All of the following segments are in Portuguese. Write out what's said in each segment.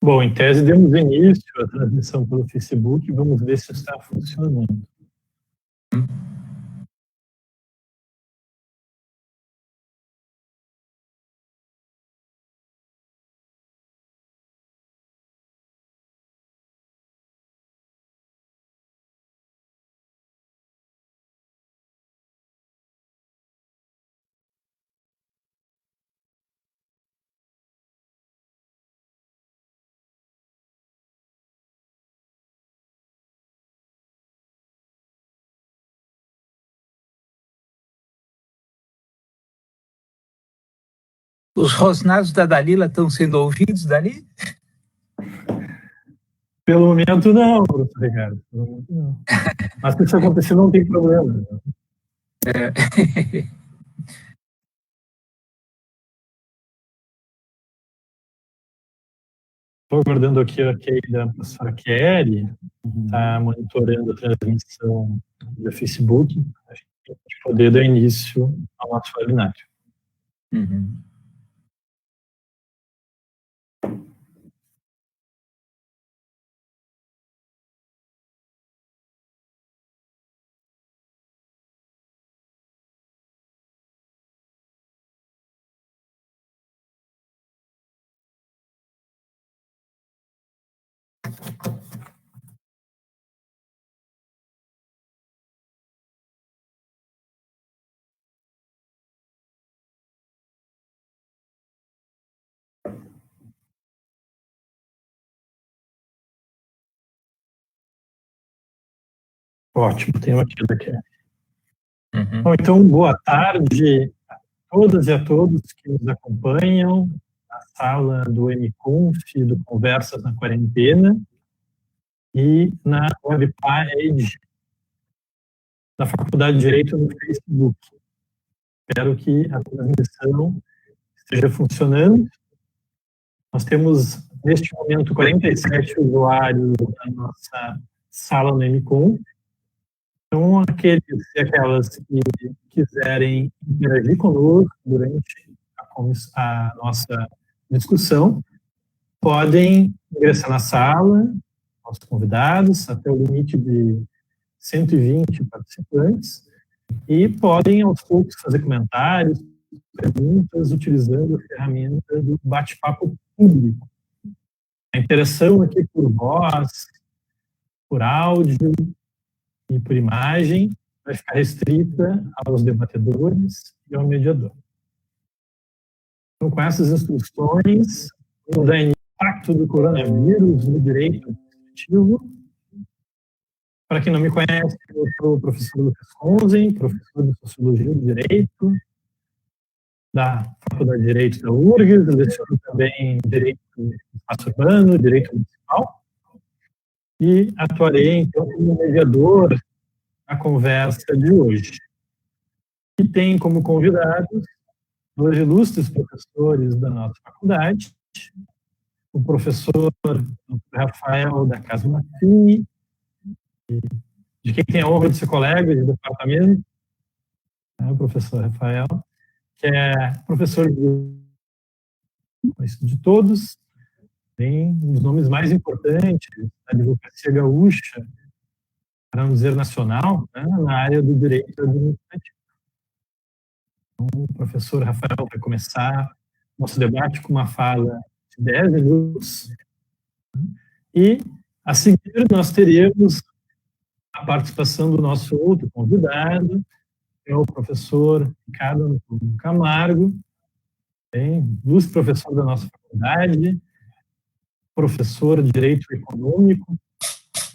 Bom, em tese, demos início à transmissão pelo Facebook, vamos ver se está funcionando. Os rosnados da Dalila estão sendo ouvidos dali? Pelo momento não, professor Ricardo. Pelo momento não. Mas se isso acontecer, não tem problema. Estou aguardando aqui a ok da professora Kelly, está monitorando a transmissão do Facebook, para a gente poder dar início ao nosso webinar. Ótimo, tenho aqui da Kelly. Bom, então, boa tarde a todas e a todos que nos acompanham na sala do MConf, do Conversas na Quarentena, e na webpage da Faculdade de Direito no Facebook. Espero que a transmissão esteja funcionando. Nós temos, neste momento, 47 usuários na nossa sala no MConf. Então, aqueles e aquelas que quiserem interagir conosco durante a nossa discussão, podem ingressar na sala, nossos convidados, até o limite de 120 participantes, e podem, aos poucos, fazer comentários, perguntas, utilizando a ferramenta do bate-papo público. A interação aqui por voz, por áudio e por imagem vai ficar restrita aos debatedores e ao mediador. Então, com essas instruções, vamos dar impacto do coronavírus no direito administrativo. Para quem não me conhece, eu sou o professor Lucas Conzen, professor de Sociologia do Direito, da Faculdade de Direito da URGS, leciono também Direito do Espaço Urbano, Direito Municipal, e atuarei, então, como mediador na conversa de hoje. E tem como convidados dois ilustres professores da nossa faculdade, o professor Rafael da Casa Maffini, de quem tem a honra de ser colega de departamento, o professor Rafael, que é professor de todos, tem um dos nomes mais importantes da advocacia gaúcha, para não dizer nacional, né, na área do direito administrativo. Então, o professor Rafael vai começar nosso debate com uma fala de 10 minutos, e, a seguir, nós teremos a participação do nosso outro convidado, que é o professor Ricardo Antônio Camargo, ilustre professor da nossa faculdade, professor de Direito Econômico,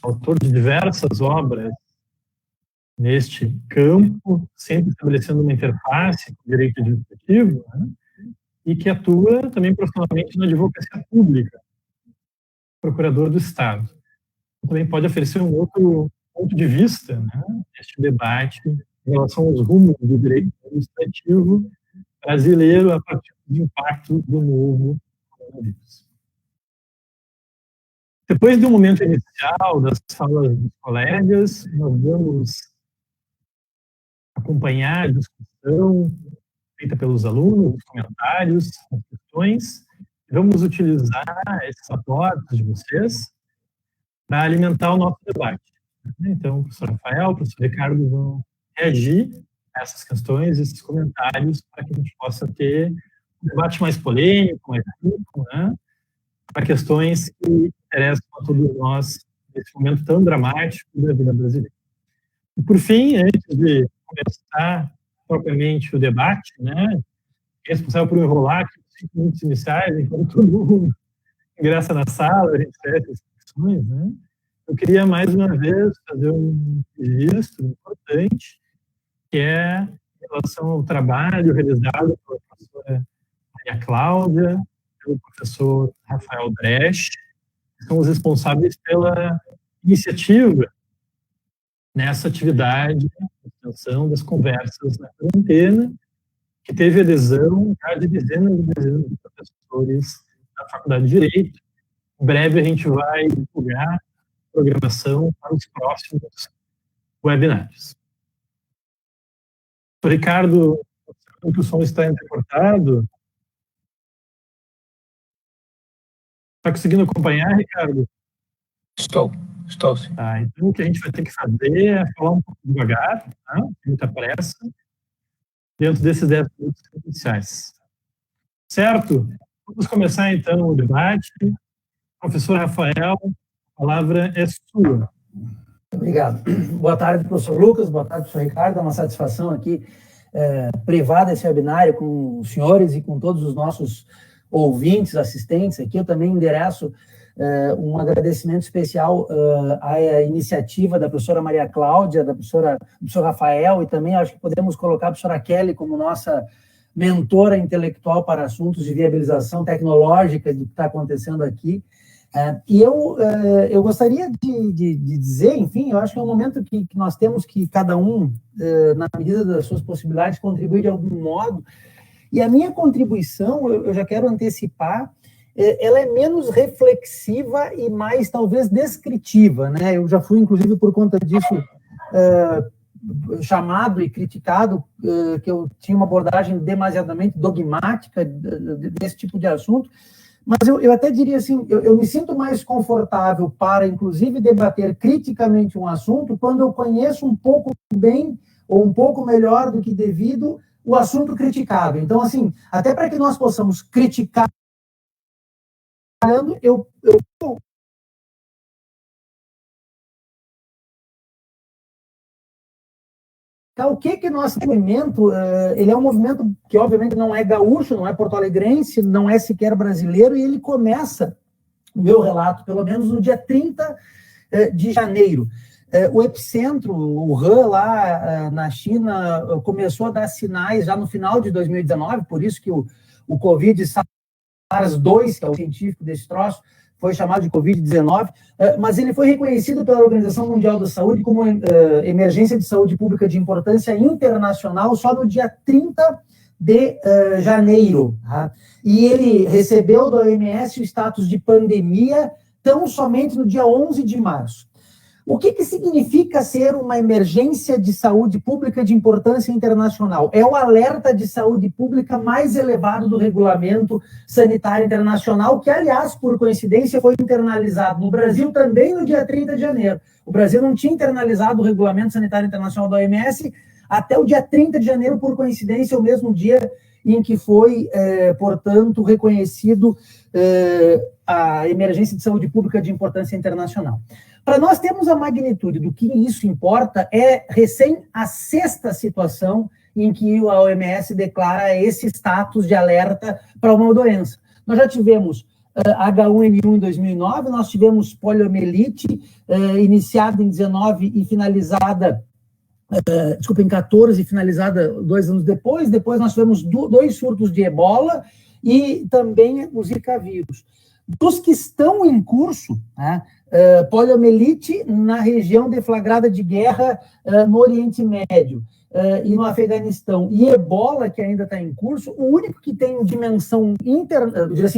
autor de diversas obras neste campo, sempre estabelecendo uma interface com o direito administrativo, né, e que atua também profissionalmente na advocacia pública, procurador do Estado. Também pode oferecer um outro ponto de vista, né, neste debate em relação aos rumos do direito administrativo brasileiro a partir do impacto do novo coronavírus. Depois do momento inicial das falas dos colegas, nós vamos acompanhar a discussão feita pelos alunos, os comentários, as questões, Vamos utilizar esses aportes de vocês para alimentar o nosso debate. Então, o professor Rafael, o professor Ricardo vão reagir a essas questões, esses comentários, para que a gente possa ter um debate mais polêmico, mais rico, né? Para questões que interessam a todos nós nesse momento tão dramático da vida brasileira. E, por fim, antes de começar propriamente o debate, né, responsável por enrolar aqui os 5 minutos iniciais, enquanto todo mundo ingressa na sala, a gente fecha as questões, né? Eu queria, mais uma vez, fazer um registro importante, que é em relação ao trabalho realizado pela professora Maria Cláudia, pelo professor Rafael Brecht, que são os responsáveis pela iniciativa nessa atividade de extensão das conversas na quarentena, que teve adesão de dezenas e dezenas de professores da Faculdade de Direito. Em breve a gente vai divulgar programação para os próximos webinários. O Ricardo, o som está entrecortado. Está conseguindo acompanhar, Ricardo? Estou sim. Tá, então o que a gente vai ter que fazer é falar um pouco devagar, tá? Muita pressa, dentro desses 10 minutos iniciais. Certo? Vamos começar então o debate. Professor Rafael, a palavra é sua. Obrigado. Boa tarde, professor Lucas. Boa tarde, professor Ricardo. É uma satisfação aqui privar desse webinário com os senhores e com todos os nossos ouvintes, assistentes aqui. Eu também endereço um agradecimento especial à iniciativa da professora Maria Cláudia, do professor Rafael, e também acho que podemos colocar a professora Kelly como nossa mentora intelectual para assuntos de viabilização tecnológica do que está acontecendo aqui. E eu gostaria de dizer, enfim, eu acho que é um momento que nós temos que, cada um, na medida das suas possibilidades, contribuir de algum modo. E a minha contribuição, eu já quero antecipar, ela é menos reflexiva e mais, talvez, descritiva, né? Eu já fui, inclusive, por conta disso, chamado e criticado, que eu tinha uma abordagem demasiadamente dogmática desse tipo de assunto. Mas eu até diria assim, eu me sinto mais confortável para, inclusive, debater criticamente um assunto quando eu conheço um pouco bem ou um pouco melhor do que devido o assunto criticado. Então, assim, até para que nós possamos criticar, o que nosso movimento, ele é um movimento que obviamente não é gaúcho, não é porto-alegrense, não é sequer brasileiro, e ele começa, o meu relato, pelo menos no dia 30 de janeiro. O epicentro, o Wuhan, lá na China, começou a dar sinais já no final de 2019, por isso que o Covid SARS-2, que é o científico desse troço, foi chamado de Covid-19, mas ele foi reconhecido pela Organização Mundial da Saúde como emergência de saúde pública de importância internacional só no dia 30 de janeiro. Tá? E ele recebeu da OMS o status de pandemia tão somente no dia 11 de março. O que significa ser uma emergência de saúde pública de importância internacional? É o alerta de saúde pública mais elevado do Regulamento Sanitário Internacional, que, aliás, por coincidência, foi internalizado no Brasil também no dia 30 de janeiro. O Brasil não tinha internalizado o Regulamento Sanitário Internacional da OMS até o dia 30 de janeiro, por coincidência, o mesmo dia em que foi, portanto, reconhecido a emergência de saúde pública de importância internacional. Para nós termos a magnitude do que isso importa, é recém a 6ª situação em que a OMS declara esse status de alerta para uma doença. Nós já tivemos H1N1 em 2009, nós tivemos poliomielite, iniciada em 19 e finalizada, em 14 e finalizada 2 anos depois. Depois nós tivemos 2 surtos de ebola e também o Zika vírus. Dos que estão em curso, né, poliomielite na região deflagrada de guerra no Oriente Médio e no Afeganistão, e ebola, que ainda está em curso, o único que tem dimensão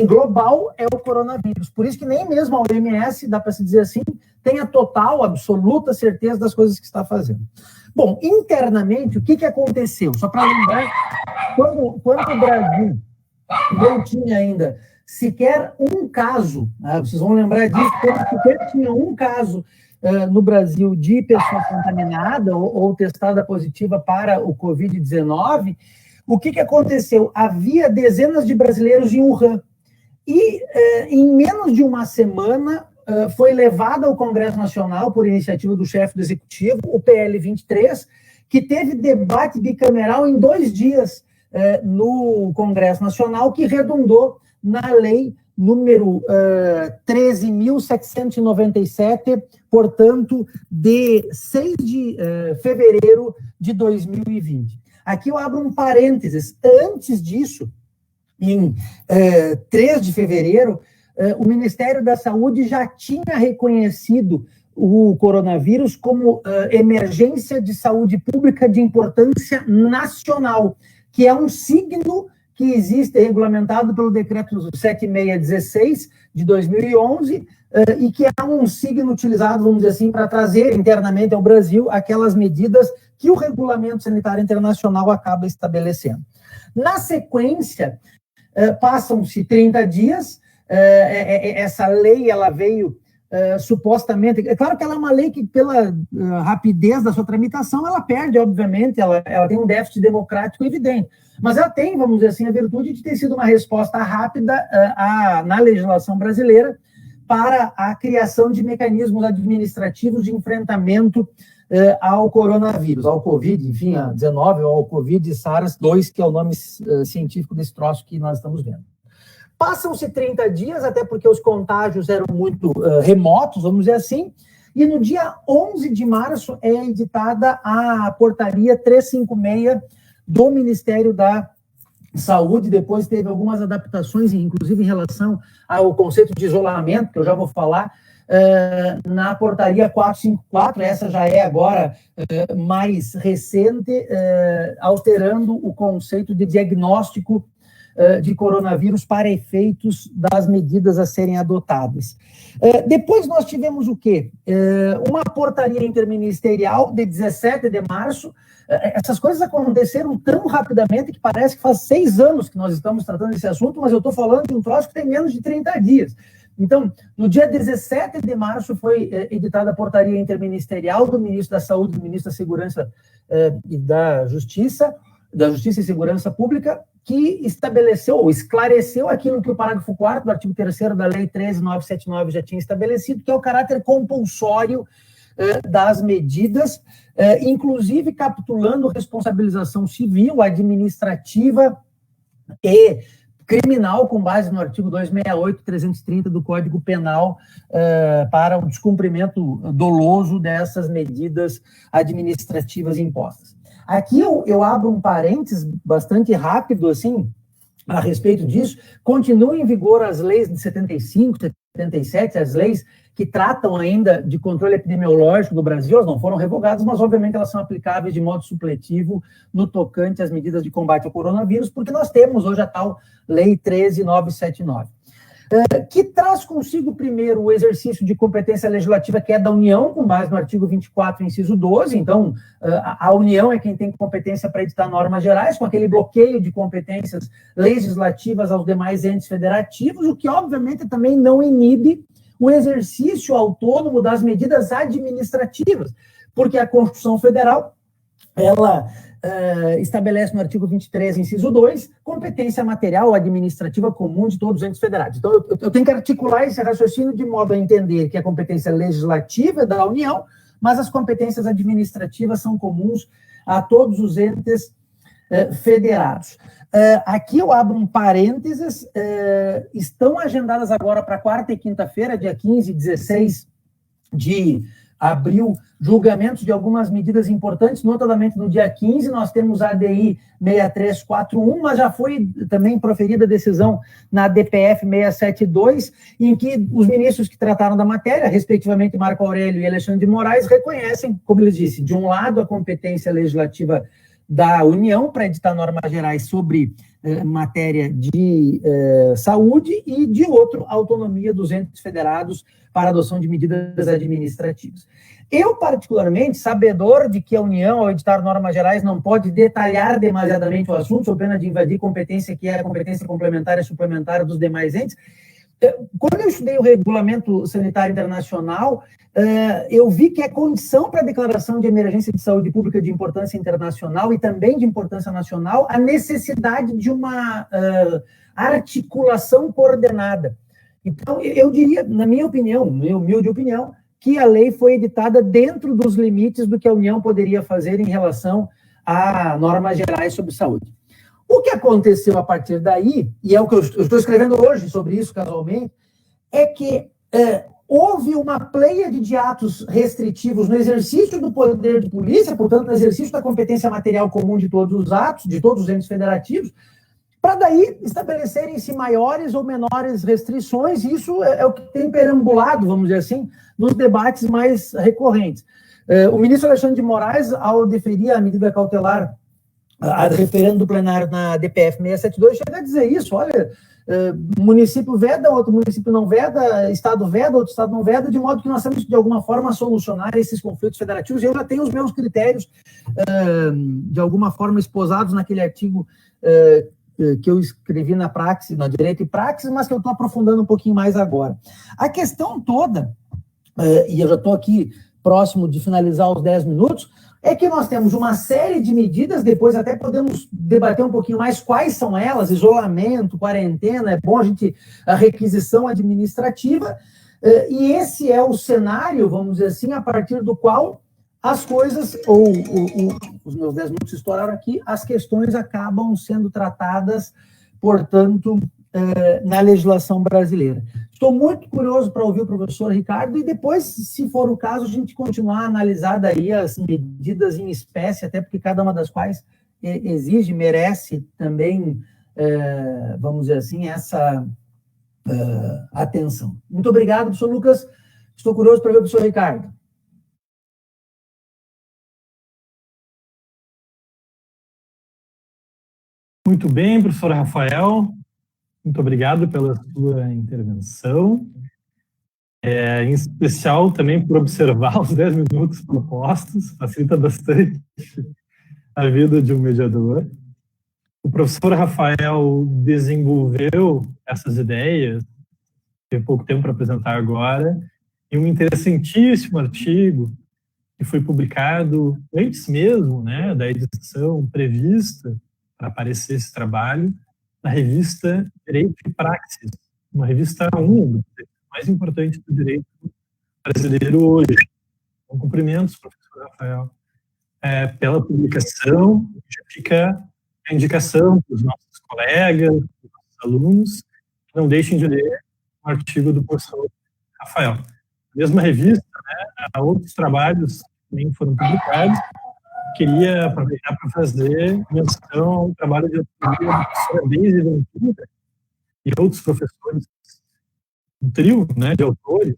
global é o coronavírus. Por isso que nem mesmo a OMS, dá para se dizer assim, tem a total, absoluta certeza das coisas que está fazendo. Bom, internamente, o que aconteceu? Só para lembrar, quando o Brasil não tinha ainda sequer um caso, né? Vocês vão lembrar disso, sequer tinha um caso no Brasil de pessoa contaminada ou testada positiva para o Covid-19, o que aconteceu? Havia dezenas de brasileiros em Wuhan. E, em menos de uma semana, foi levado ao Congresso Nacional, por iniciativa do chefe do Executivo, o PL 23, que teve debate bicameral em 2 dias no Congresso Nacional, que redundou na lei número 13.797, portanto, de 6 de fevereiro de 2020. Aqui eu abro um parênteses. Antes disso, em 3 de fevereiro, o Ministério da Saúde já tinha reconhecido o coronavírus como emergência de saúde pública de importância nacional, que é um signo que existe regulamentado pelo decreto 7616 de 2011, e que é um signo utilizado, vamos dizer assim, para trazer internamente ao Brasil aquelas medidas que o Regulamento Sanitário Internacional acaba estabelecendo. Na sequência, passam-se 30 dias, essa lei ela veio supostamente, é claro que ela é uma lei que pela rapidez da sua tramitação, ela perde, obviamente, ela tem um déficit democrático evidente, mas ela tem, vamos dizer assim, a virtude de ter sido uma resposta rápida na legislação brasileira para a criação de mecanismos administrativos de enfrentamento ao coronavírus, ao Covid, enfim, a 19, ou ao Covid SARS-2, que é o nome científico desse troço que nós estamos vendo. Passam-se 30 dias, até porque os contágios eram muito remotos, vamos dizer assim, e no dia 11 de março é editada a portaria 356 do Ministério da Saúde. Depois teve algumas adaptações, inclusive em relação ao conceito de isolamento, que eu já vou falar, na portaria 454, essa já é agora mais recente, alterando o conceito de diagnóstico de coronavírus para efeitos das medidas a serem adotadas. Depois nós tivemos o quê? Uma portaria interministerial de 17 de março. Essas coisas aconteceram tão rapidamente que parece que faz 6 anos que nós estamos tratando desse assunto, mas eu estou falando de um troço que tem menos de 30 dias. Então, no dia 17 de março foi editada a portaria interministerial do ministro da Saúde, do ministro da Segurança e da Justiça e Segurança Pública, que estabeleceu ou esclareceu aquilo que o parágrafo 4º do artigo 3º da Lei 13.979 já tinha estabelecido, que é o caráter compulsório das medidas, inclusive capitulando responsabilização civil, administrativa e criminal, com base no artigo 268 e 330 do Código Penal, para o descumprimento doloso dessas medidas administrativas impostas. Aqui eu abro um parênteses bastante rápido, assim, a respeito disso. Continuam em vigor as leis de 75, 77, as leis que tratam ainda de controle epidemiológico do Brasil. Elas não foram revogadas, mas, obviamente, elas são aplicáveis de modo supletivo no tocante às medidas de combate ao coronavírus, porque nós temos hoje a tal Lei 13.979. Que traz consigo, primeiro, o exercício de competência legislativa, que é da União, com base no artigo 24, inciso 12. Então, a União é quem tem competência para editar normas gerais, com aquele bloqueio de competências legislativas aos demais entes federativos, o que, obviamente, também não inibe o exercício autônomo das medidas administrativas, porque a Constituição Federal, ela estabelece no artigo 23, inciso 2, competência material administrativa comum de todos os entes federados. Então, eu tenho que articular esse raciocínio de modo a entender que a competência legislativa é da União, mas as competências administrativas são comuns a todos os entes federados. Aqui eu abro um parênteses, estão agendadas agora para quarta e quinta-feira, dia 15 e 16 de abril, julgamentos de algumas medidas importantes, notadamente no dia 15, nós temos a ADI 6341, mas já foi também proferida a decisão na DPF 672, em que os ministros que trataram da matéria, respectivamente Marco Aurélio e Alexandre de Moraes, reconhecem, como eles disse, de um lado a competência legislativa da União para editar normas gerais sobre matéria de saúde e, de outro, autonomia dos entes federados para adoção de medidas administrativas. Eu, particularmente, sabedor de que a União, ao editar normas gerais, não pode detalhar demasiadamente o assunto, sob pena de invadir competência que é a competência complementar e suplementar dos demais entes, quando eu estudei o Regulamento Sanitário Internacional, eu vi que é condição para a declaração de emergência de saúde pública de importância internacional e também de importância nacional a necessidade de uma articulação coordenada. Então, eu diria, na minha opinião, minha humilde opinião, que a lei foi editada dentro dos limites do que a União poderia fazer em relação a normas gerais sobre saúde. O que aconteceu a partir daí, e é o que eu estou escrevendo hoje sobre isso casualmente, é que houve uma pleiade de atos restritivos no exercício do poder de polícia, portanto, no exercício da competência material comum de todos os atos, de todos os entes federativos, para daí estabelecerem-se maiores ou menores restrições, e isso é o que tem perambulado, vamos dizer assim, nos debates mais recorrentes. O ministro Alexandre de Moraes, ao deferir a medida cautelar a referendo do plenário na DPF 672, chega a dizer isso, olha, município veda, outro município não veda, estado veda, outro estado não veda, de modo que nós temos que, de alguma forma, solucionar esses conflitos federativos. Eu já tenho os meus critérios, de alguma forma, esposados naquele artigo que eu escrevi na Praxis, na Direito e Praxis, mas que eu estou aprofundando um pouquinho mais agora. A questão toda, e eu já estou aqui próximo de finalizar os 10 minutos, é que nós temos uma série de medidas, depois até podemos debater um pouquinho mais quais são elas, isolamento, quarentena, é bom a requisição administrativa, e esse é o cenário, vamos dizer assim, a partir do qual as coisas, os meus 10 minutos estouraram aqui, as questões acabam sendo tratadas, portanto, na legislação brasileira. Estou muito curioso para ouvir o professor Ricardo e depois, se for o caso, a gente continuar a analisar daí as medidas em espécie, até porque cada uma das quais exige, merece também, vamos dizer assim, essa atenção. Muito obrigado, professor Lucas. Estou curioso para ver o professor Ricardo. Muito bem, professor Rafael. Muito obrigado pela sua intervenção, em especial também por observar os 10 minutos propostos, facilita bastante a vida de um mediador. O professor Rafael desenvolveu essas ideias, tem pouco tempo para apresentar agora, em um interessantíssimo artigo que foi publicado antes mesmo, né, da edição prevista para aparecer esse trabalho, na revista Direito e Praxis, uma revista mais importante do direito brasileiro hoje. Então, cumprimentos, professor Rafael, pela publicação. Já fica a indicação para os nossos colegas, para os nossos alunos, que não deixem de ler o artigo do professor Rafael. Na mesma revista, né, há outros trabalhos que também foram publicados. Queria aproveitar para fazer menção ao trabalho de autoria da professora Deise Ventura e outros professores, um trio, né, de autores,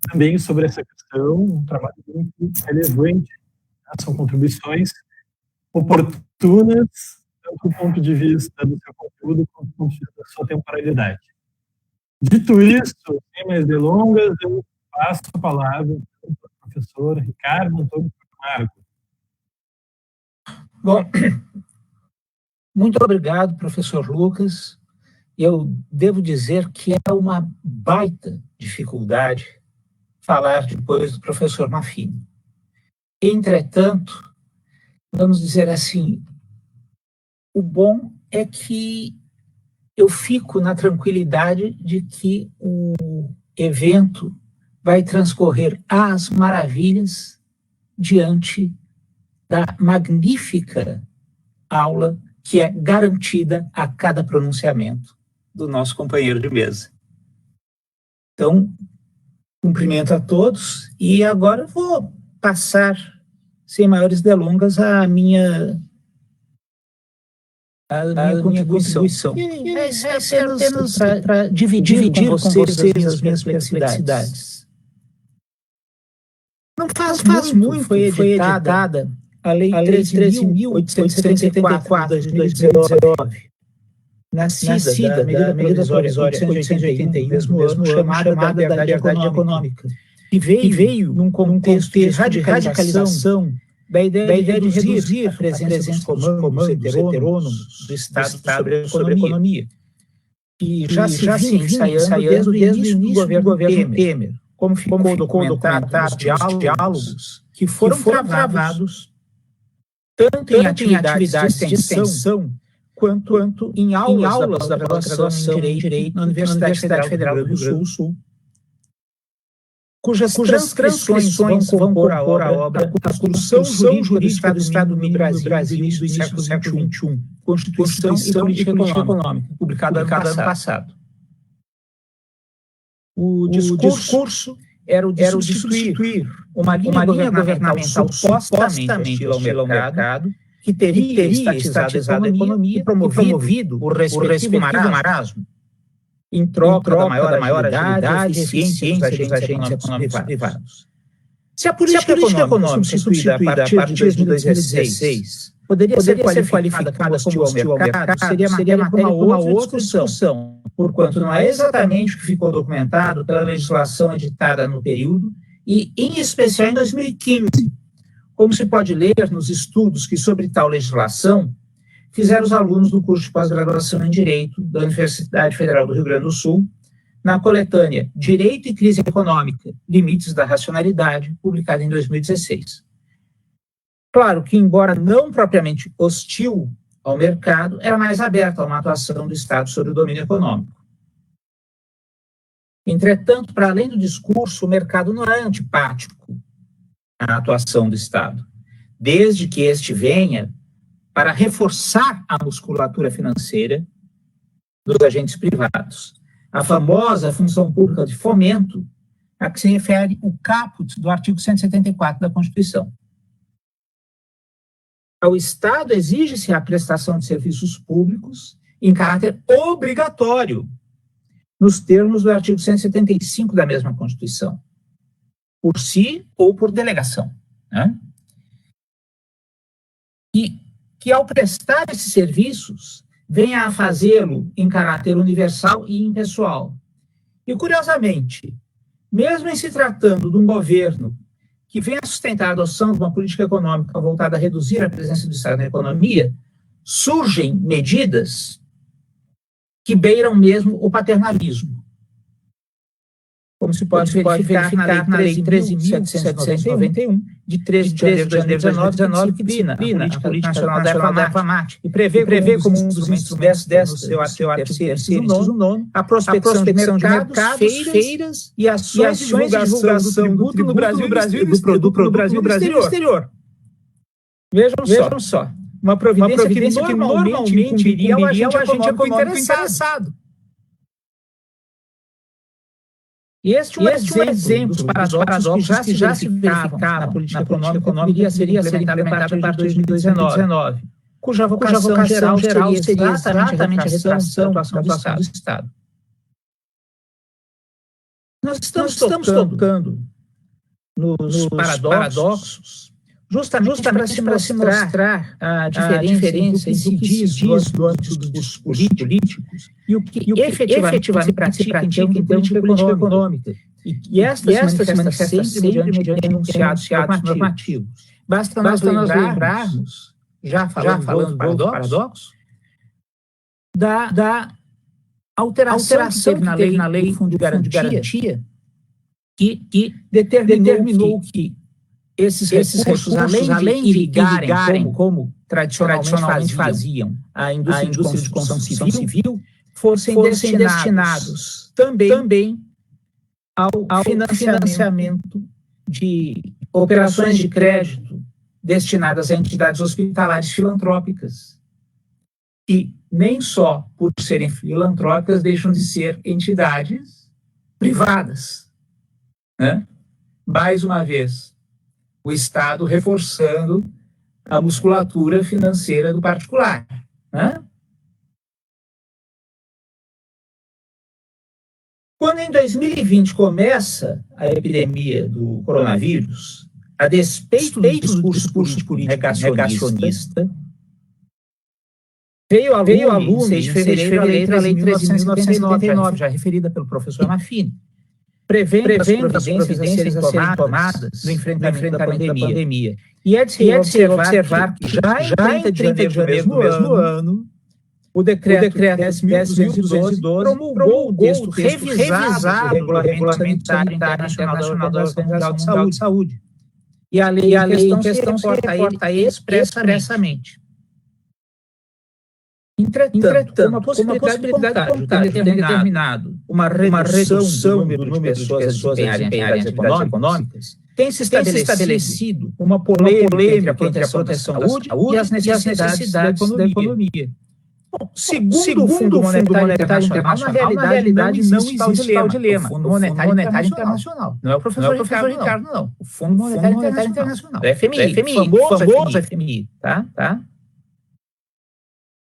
também sobre essa questão, um trabalho muito relevante. Né? São contribuições oportunas, tanto do ponto de vista do seu conteúdo, quanto do ponto de vista da sua temporalidade. Dito isso, sem mais delongas, eu passo a palavra para o professor Ricardo Antônio Camargo. Bom, muito obrigado, professor Lucas. Eu devo dizer que é uma baita dificuldade falar depois do professor Maffini. Entretanto, vamos dizer assim, o bom é que eu fico na tranquilidade de que o evento vai transcorrer às maravilhas diante da magnífica aula que é garantida a cada pronunciamento do nosso companheiro de mesa. Então, cumprimento a todos e agora vou passar, sem maiores delongas, a minha contribuição. Vai ser apenas para dividir com vocês as minhas perplexidades. Não faz muito foi editada a Lei 13.874 de 2019, nascida da medida provisória 881, mesmo ano, chamada da Liberdade Econômica, que veio num contexto de radicalização da ideia de reduzir a presença dos comandos heterônomos do Estado sobre a economia, que já se vinha ensaiando desde o início do governo Temer, como ficou documentado nos diálogos que foram travados tanto em atividades de extensão quanto em aulas da pós-graduação em Direito na Universidade Federal do Rio Grande do Sul, cujas transcrições vão compor a obra A Construção Jurídica do Estado do Brasil do início do século XXI, Constituição e Política Econômica, publicado ano passado. O discurso era o de substituir uma linha governamental supostamente hostil ao mercado, que teria estatizado a economia e promovido o respectivo marasmo, em troca da maior agilidade e eficiência dos agentes econômicos privados. Se a política econômica substituída a partir de 2016 poderia ser qualificada como hostil ao mercado, seria matéria para uma outra discussão, porquanto não é exatamente o que ficou documentado pela legislação editada no período, e em especial em 2015, como se pode ler nos estudos que sobre tal legislação fizeram os alunos do curso de pós-graduação em Direito da Universidade Federal do Rio Grande do Sul, na coletânea Direito e Crise Econômica, Limites da Racionalidade, publicada em 2016. Claro que, embora não propriamente hostil ao mercado, era mais aberta a uma atuação do Estado sobre o domínio econômico. Entretanto, para além do discurso, o mercado não é antipático à atuação do Estado, desde que este venha para reforçar a musculatura financeira dos agentes privados. A famosa função pública de fomento, a que se refere o caput do artigo 174 da Constituição. Ao Estado exige-se a prestação de serviços públicos em caráter obrigatório, nos termos do artigo 175 da mesma Constituição, por si ou por delegação, né? E que, ao prestar esses serviços, venha a fazê-lo em caráter universal e impessoal. E, curiosamente, mesmo em se tratando de um governo que venha a sustentar a adoção de uma política econômica voltada a reduzir a presença do Estado na economia, surgem medidas que beiram mesmo o paternalismo. Como se pode verificar na Lei 13.791, de 13 de janeiro de 2019, que disciplina a Política Nacional da Erva-Mate e prevê como um dos instrumentos no seu artigo 9º, a prospecção de mercados, feiras e ações de divulgação do tributo no Brasil e do produto no Brasil e no exterior. Vejam só, uma providência que normalmente incumbiria ao agente econômico interessado. E este é um exemplo dos paradoxos que já se verificavam na política econômica seria ser implementada a partir de 2019, cuja vocação geral seria exatamente a retração da atuação do Estado. Nós estamos tocando nos paradoxos justamente para se mostrar a diferença entre o que se diz no âmbito dos políticos e o que efetivamente se pratica em termos de política econômica. E estas se manifestam sempre mediante enunciados normativos. Basta nós lembrarmos, já falando do paradoxo, da alteração que teve na lei do Fundo de Garantia, que determinou que esses recursos, além de irrigarem como tradicionalmente faziam a indústria de construção civil, fossem destinados também ao financiamento de operações de crédito destinadas a entidades hospitalares filantrópicas, que nem só por serem filantrópicas deixam de ser entidades privadas, né? Mais uma vez, o Estado reforçando a musculatura financeira do particular, né? Quando em 2020 começa a epidemia do coronavírus, a despeito do discurso político negacionista, veio a lume, em 6 de fevereiro, a Lei 13.979, já referida pelo professor Maffini, prevendo as providências a serem tomadas no enfrentamento da pandemia. E é de se observar que já em 30 de janeiro do mesmo ano, o decreto 10.212 promulgou o texto revisado do Regulamento Sanitário Internacional da Organização Mundial de Saúde. E a lei em questão se reporta a ele expressamente. Entretanto, uma possibilidade de contágio tem determinado uma redução do número de pessoas a desempenharem atividades econômicas, tem se estabelecido uma polêmica entre a proteção da saúde e as necessidades da economia. Bom, segundo o Fundo Monetário Internacional, na realidade não existe tal dilema. O Fundo Monetário Internacional. Não é o professor Ricardo, não. O Fundo Monetário Internacional. O FMI, famoso FMI, tá?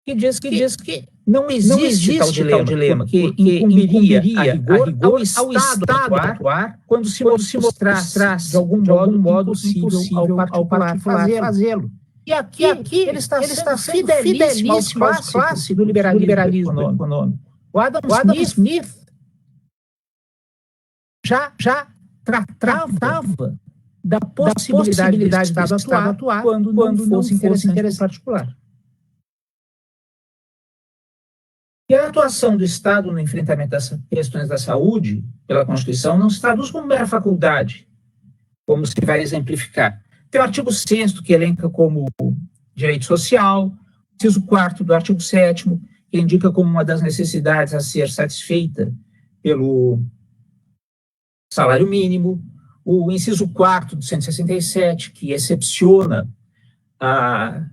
Que diz que não existe tal dilema, porque incumbiria a rigor ao Estado atuar quando se mostrasse de algum modo possível ao particular fazê-lo. E aqui ele está fidelíssimo aos clássicos do liberalismo econômico. O Adam Smith já tratava da possibilidade do Estado atuar quando não fosse interessante particular. E a atuação do Estado no enfrentamento das questões da saúde, pela Constituição, não se traduz como mera faculdade, como se vai exemplificar. Tem o artigo 6º, que elenca como direito social, o inciso 4º do artigo 7º, que indica como uma das necessidades a ser satisfeita pelo salário mínimo, o inciso 4º do 167, que excepciona a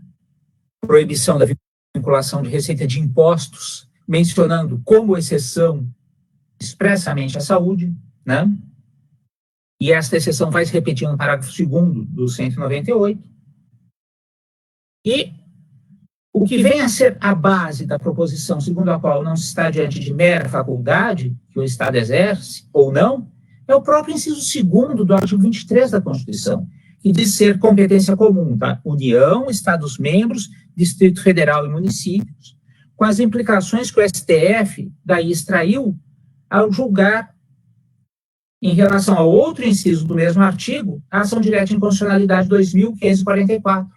proibição da vinculação de receita de impostos, mencionando como exceção expressamente a saúde, né? E esta exceção vai se repetir no parágrafo 2º do 198. E o que vem a ser a base da proposição segundo a qual não se está diante de mera faculdade que o Estado exerce, ou não, é o próprio inciso 2º do artigo 23 da Constituição, que diz ser competência comum da União, Estados-membros, Distrito Federal e municípios, com as implicações que o STF daí extraiu ao julgar, em relação ao outro inciso do mesmo artigo, a ação direta de inconstitucionalidade 2.544.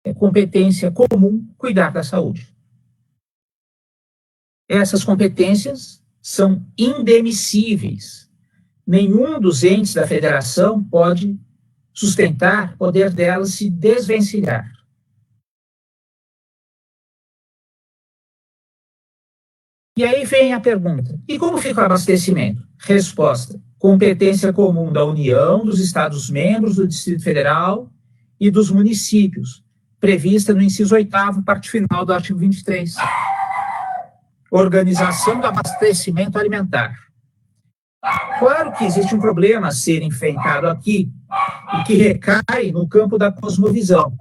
É competência comum cuidar da saúde. Essas competências são indemissíveis. Nenhum dos entes da federação pode sustentar poder delas se desvencilhar. E aí vem a pergunta: e como fica o abastecimento? Resposta: competência comum da União, dos Estados-membros, do Distrito Federal e dos municípios, prevista no inciso 8º, parte final do artigo 23. Organização do abastecimento alimentar. Claro que existe um problema a ser enfrentado aqui, e que recai no campo da cosmovisão.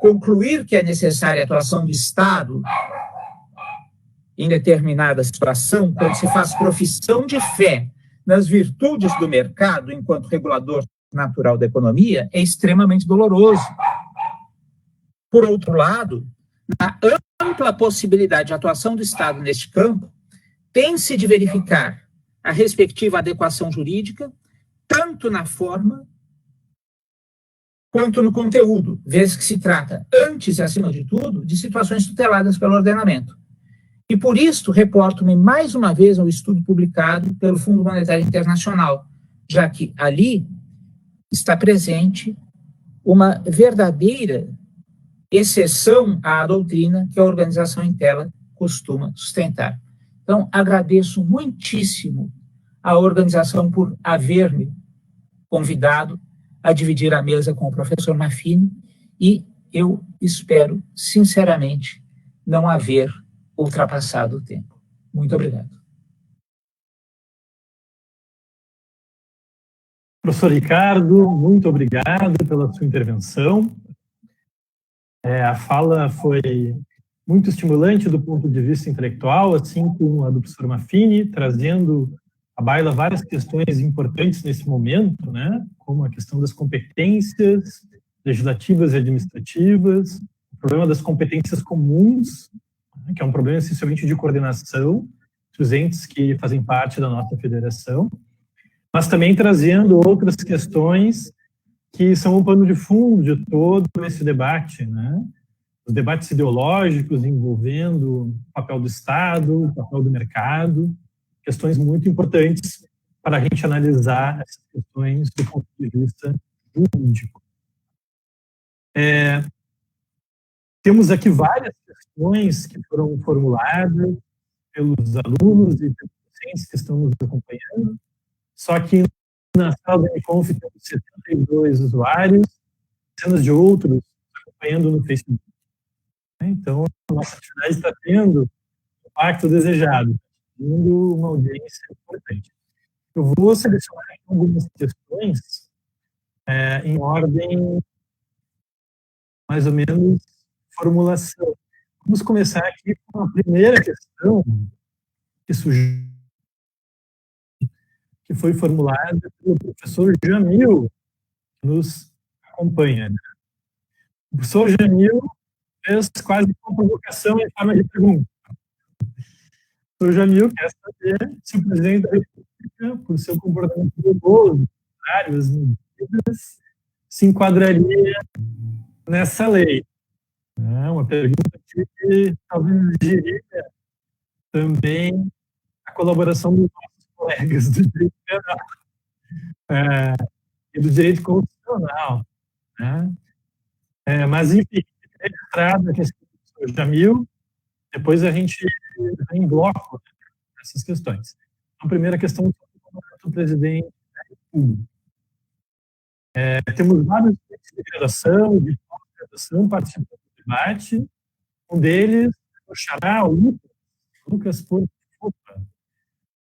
Concluir que é necessária a atuação do Estado em determinada situação, quando se faz profissão de fé nas virtudes do mercado enquanto regulador natural da economia, é extremamente doloroso. Por outro lado, na ampla possibilidade de atuação do Estado neste campo, tem-se de verificar a respectiva adequação jurídica, tanto na forma quanto no conteúdo, vez que se trata, antes e acima de tudo, de situações tuteladas pelo ordenamento. E por isso, reporto-me mais uma vez ao estudo publicado pelo Fundo Monetário Internacional, já que ali está presente uma verdadeira exceção à doutrina que a organização em tela costuma sustentar. Então, agradeço muitíssimo a organização por haver-me convidado a dividir a mesa com o professor Maffini, e eu espero, sinceramente, não haver ultrapassado o tempo. Muito obrigado. Professor Ricardo, muito obrigado pela sua intervenção. A fala foi muito estimulante do ponto de vista intelectual, assim como a do professor Maffini, trazendo à baila várias questões importantes nesse momento, né, como a questão das competências legislativas e administrativas, o problema das competências comuns, né, que é um problema essencialmente de coordenação dos entes que fazem parte da nossa federação, mas também trazendo outras questões que são o pano de fundo de todo esse debate, né? Os debates ideológicos envolvendo o papel do Estado, o papel do mercado, questões muito importantes para a gente analisar essas questões do ponto de vista jurídico. Temos aqui várias questões que foram formuladas pelos alunos e pelos docentes que estão nos acompanhando, só que na sala do Uniconf temos 72 usuários, cenas de outros acompanhando no Facebook. Então, a nossa atividade está tendo o impacto desejado, tendo uma audiência importante. Eu vou selecionar algumas questões em ordem, mais ou menos, formulação. Vamos começar aqui com a primeira questão que surgiu, que foi formulada pelo professor Jamil, que nos acompanha. O professor Jamil fez quase uma provocação em forma de pergunta. O professor Jamil quer saber se o presidente da República, por seu comportamento doloso, várias medidas, se enquadraria nessa lei. É uma pergunta que talvez exigiria também a colaboração dos nossos colegas do direito penal e do direito constitucional. Né? Mas, enfim, registrado a questão do professor Jamil, depois a gente vai em bloco essas questões. Então, a primeira questão do presidente da República. Temos vários de graduação, de pós-graduação participando do debate. Um deles, o xará, o Lucas Porto.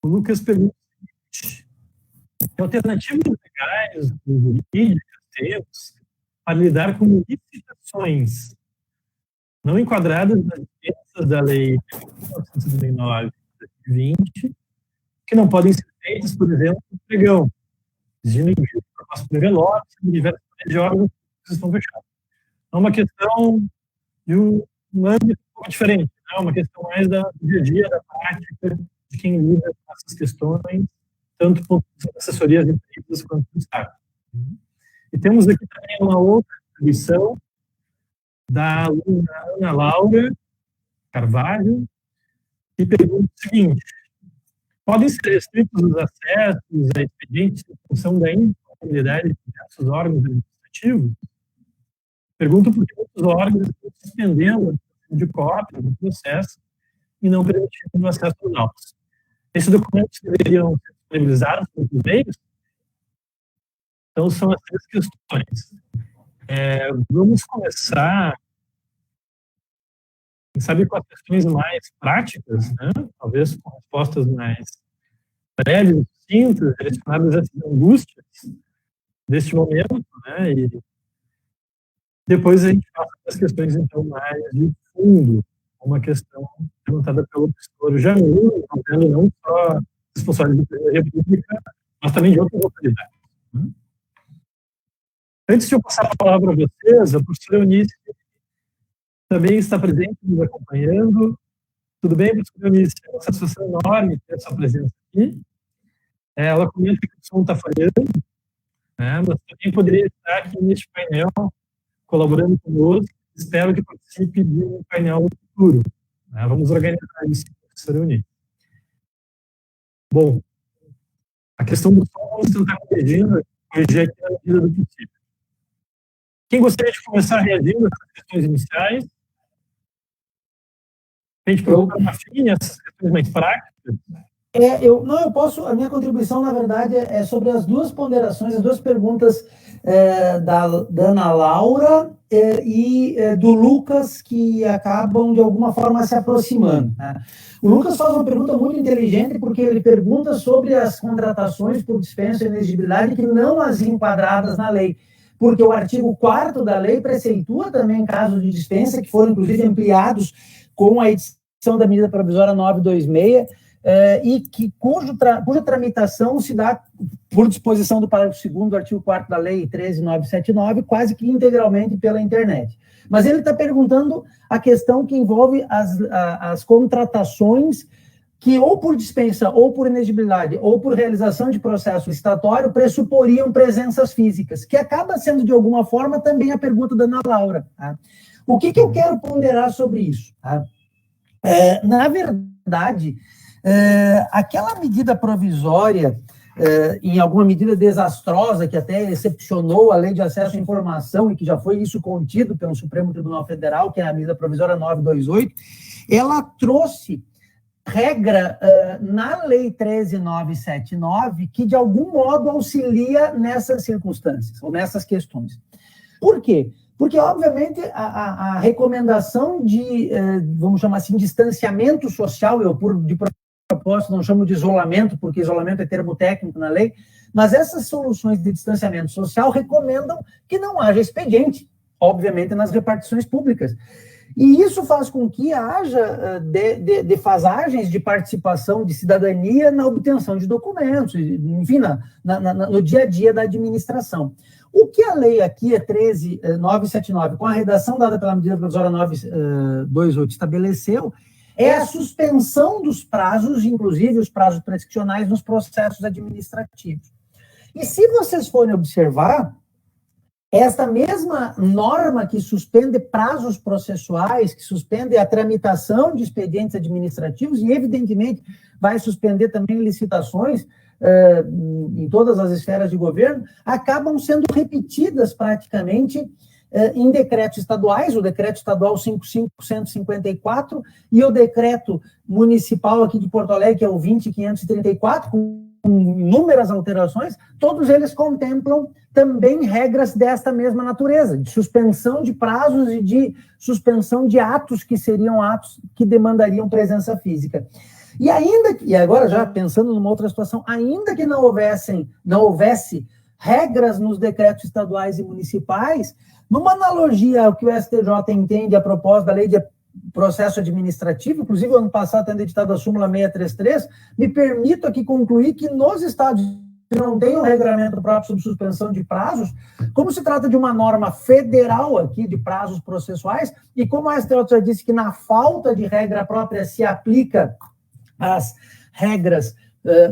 O Lucas pergunta o seguinte: que alternativas legais ou jurídicas temos para lidar com licitações não enquadradas nas dispensas da Lei 1979-2020, que não podem ser feitas, por exemplo, no pregão, exigindo envio de proposta por envelope, em diversos de órgãos que estão fechados. É uma questão de um âmbito um pouco diferente, é uma questão mais do dia a dia, da prática, de quem lida com essas questões, tanto por assessorias de empresas quanto do Estado. E temos aqui também uma outra contribuição da aluna Ana Laura Carvalho, que pergunta o seguinte: podem ser restritos os acessos a expedientes em função da incompatibilidade de diversos órgãos administrativos? Pergunto porque muitos órgãos estão suspendendo a de cópia do processo e não permitindo o acesso aos autos. Esses documentos deveriam ser disponibilizados pelos meios? Então, são as três questões. Vamos começar, quem sabe, com as questões mais práticas, né? Talvez com respostas mais breves, simples, direcionadas a essas angústias deste momento, né? E depois a gente passa para as questões, então, mais de fundo, uma questão perguntada pelo professor Jamil, envolvendo não só responsáveis da República, mas também de outras autoridades. Antes de eu passar a palavra a vocês, a professora Eunice também está presente, nos acompanhando. Tudo bem, professora Eunice? É uma satisfação enorme ter a sua presença aqui. Ela comenta que o som está falhando, né, mas também poderia estar aqui neste painel, colaborando conosco. Espero que participe de um painel no futuro. Né? Vamos organizar isso, professora Eunice. Bom, a questão do som, vamos tentar corrigir aqui na medida do possível. Quem gostaria de começar reagindo a essas questões iniciais? A gente pergunta na FIM, essas questões mais práticas. Eu posso, a minha contribuição, na verdade, é sobre as duas ponderações, as duas perguntas da Ana Laura e do Lucas, que acabam, de alguma forma, se aproximando. Né? O Lucas faz uma pergunta muito inteligente, porque ele pergunta sobre as contratações por dispensa e inexigibilidade que não as enquadradas na lei, porque o artigo 4º da lei preceitua também casos de dispensa, que foram, inclusive, ampliados com a edição da medida provisória 926, e cuja tramitação se dá por disposição do parágrafo 2º do artigo 4º da Lei 13.979, quase que integralmente pela internet. Mas ele está perguntando a questão que envolve as contratações que, ou por dispensa, ou por inexigibilidade, ou por realização de processo licitatório, pressuporiam presenças físicas, que acaba sendo, de alguma forma, também a pergunta da Ana Laura. Tá? O que eu quero ponderar sobre isso? Tá? Na verdade, aquela medida provisória, em alguma medida desastrosa, que até excepcionou a Lei de Acesso à Informação, e que já foi isso contido pelo Supremo Tribunal Federal, que é a medida provisória 928, ela trouxe regra na Lei 13.979, que de algum modo auxilia nessas circunstâncias, ou nessas questões. Por quê? Porque, obviamente, a recomendação de, vamos chamar assim, distanciamento social, eu de propósito não chamo de isolamento, porque isolamento é termo técnico na lei, mas essas soluções de distanciamento social recomendam que não haja expediente, obviamente, nas repartições públicas. E isso faz com que haja defasagens de participação de cidadania na obtenção de documentos, enfim, no dia a dia da administração. O que a lei aqui, 13.979, com a redação dada pela medida provisória 928, estabeleceu, é a suspensão dos prazos, inclusive os prazos prescricionais, nos processos administrativos. E se vocês forem observar, esta mesma norma que suspende prazos processuais, que suspende a tramitação de expedientes administrativos e, evidentemente, vai suspender também licitações em todas as esferas de governo, acabam sendo repetidas praticamente em decretos estaduais, o decreto estadual 5.554 e o decreto municipal aqui de Porto Alegre, que é o 20.534, com inúmeras alterações, todos eles contemplam também regras desta mesma natureza, de suspensão de prazos e de suspensão de atos que seriam atos que demandariam presença física. E agora já pensando numa outra situação, ainda que não houvesse regras nos decretos estaduais e municipais, numa analogia ao que o STJ entende a propósito da lei de processo administrativo, inclusive ano passado tendo editado a súmula 633, me permito aqui concluir que nos estados que não tem um regulamento próprio sobre suspensão de prazos, como se trata de uma norma federal aqui de prazos processuais, e como a STJ já disse que na falta de regra própria se aplica as regras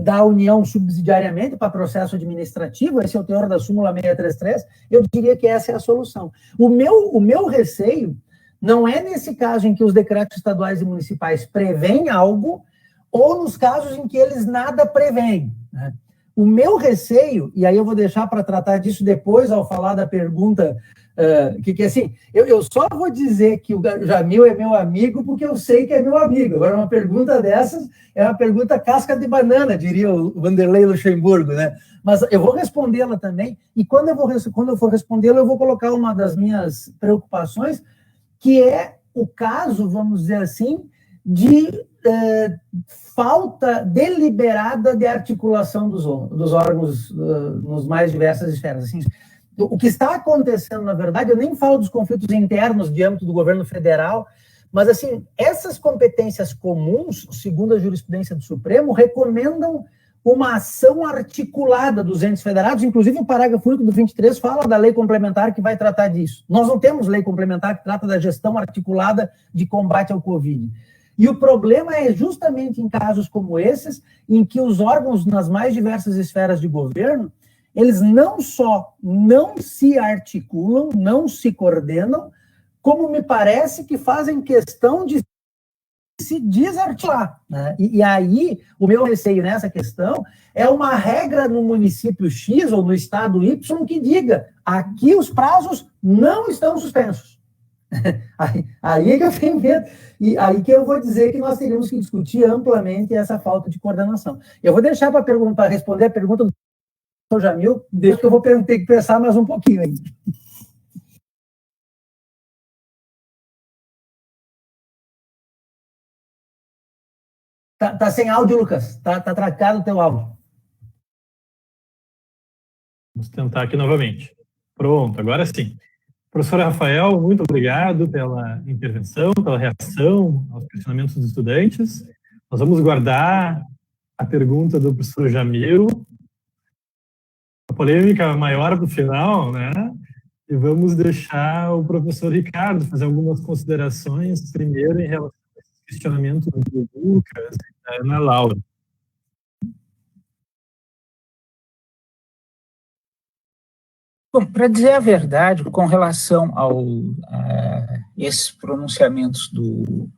da União subsidiariamente para processo administrativo, esse é o teor da súmula 633, eu diria que essa é a solução. O meu receio não é nesse caso em que os decretos estaduais e municipais prevêem algo, ou nos casos em que eles nada prevêem, né? O meu receio, e aí eu vou deixar para tratar disso depois, ao falar da pergunta, que assim, eu só vou dizer que o Jamil é meu amigo porque eu sei que é meu amigo. Agora, uma pergunta dessas é uma pergunta casca de banana, diria o Vanderlei Luxemburgo, né? Mas eu vou respondê-la também, e quando eu for respondê-la, eu vou colocar uma das minhas preocupações, que é o caso, vamos dizer assim, de falta deliberada de articulação dos órgãos nos mais diversas esferas. Assim, o que está acontecendo, na verdade, eu nem falo dos conflitos internos de âmbito do governo federal, mas, assim, essas competências comuns, segundo a jurisprudência do Supremo, recomendam uma ação articulada dos entes federados, inclusive o parágrafo único do 23 fala da lei complementar que vai tratar disso. Nós não temos lei complementar que trata da gestão articulada de combate ao Covid. E o problema é justamente em casos como esses, em que os órgãos nas mais diversas esferas de governo, eles não só não se articulam, não se coordenam, como me parece que fazem questão de se desarticular, né? E aí, o meu receio nessa questão é uma regra no município X ou no estado Y que diga, aqui os prazos não estão suspensos. Aí que eu tenho medo, e aí que eu vou dizer que nós teríamos que discutir amplamente essa falta de coordenação. Eu vou deixar para responder a pergunta do Dr. Jamil, deixa que eu vou ter que pensar mais um pouquinho ainda. Tá sem áudio, Lucas. Tá trancado o teu áudio. Vamos tentar aqui novamente. Pronto, agora sim. Professor Rafael, muito obrigado pela intervenção, pela reação aos questionamentos dos estudantes. Nós vamos guardar a pergunta do professor Jamil, a polêmica maior para o final, né? E vamos deixar o professor Ricardo fazer algumas considerações, primeiro em relação a esse questionamento do Lucas e da Ana Laura. Bom, para dizer a verdade, com relação a esses pronunciamentos do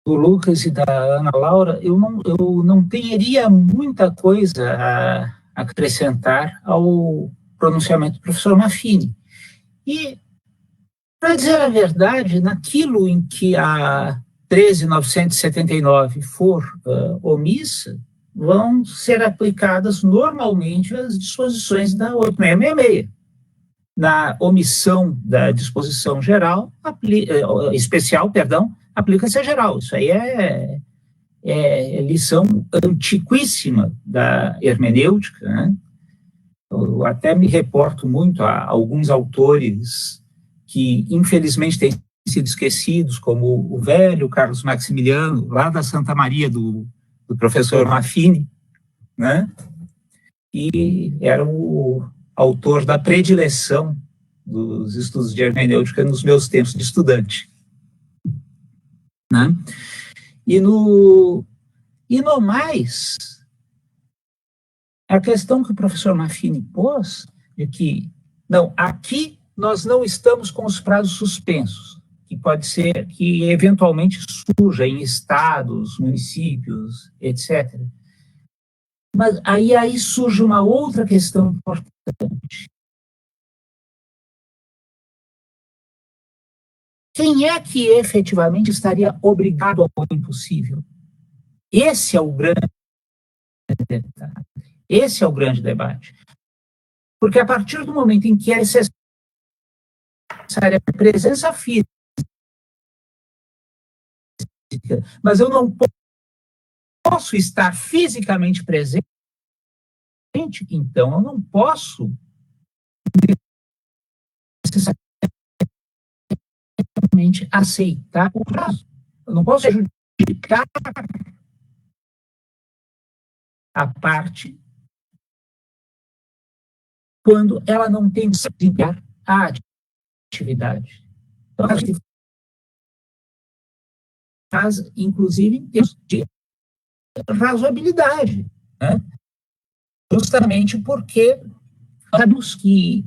Lucas e da Ana Laura, eu não teria muita coisa a acrescentar ao pronunciamento do professor Maffini. E, para dizer a verdade, naquilo em que a 13.979 for omissa, vão ser aplicadas normalmente as disposições da 8.666. Na omissão da disposição geral, especial, aplica-se a geral. Isso aí é lição antiquíssima da hermenêutica, né? Eu até me reporto muito a alguns autores que, infelizmente, têm sido esquecidos, como o velho Carlos Maximiliano, lá da Santa Maria do professor Maffini, né? E era o autor da predileção dos estudos de hermenêutica nos meus tempos de estudante, né? E no mais, a questão que o professor Maffini pôs de que, não, aqui nós não estamos com os prazos suspensos, que pode ser que eventualmente surja em estados, municípios, etc. Mas aí surge uma outra questão importante. Quem é que efetivamente estaria obrigado ao impossível? Esse é o grande detalhe. Esse é o grande debate. Porque a partir do momento em que é necessária a presença física, mas eu não posso estar fisicamente presente, então eu não posso necessariamente aceitar o prazo. Eu não posso prejudicar a parte quando ela não tem que desempenhar a atividade. Então, a gente faz, inclusive, em termos de razoabilidade, né? Justamente porque sabemos que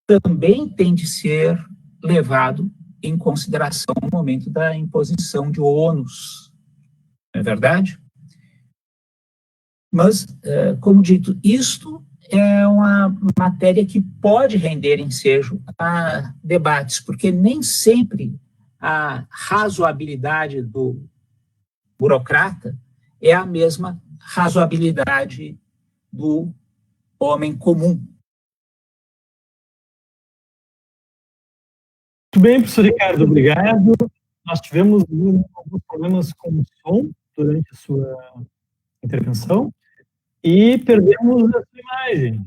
também tem de ser levado em consideração no momento da imposição de ônus, não é verdade? Mas, como dito, isto é uma matéria que pode render ensejo a debates, porque nem sempre a razoabilidade do burocrata é a mesma razoabilidade do homem comum. Muito bem, professor Ricardo, obrigado. Nós tivemos alguns problemas com o som durante a sua intervenção e perdemos a sua imagem.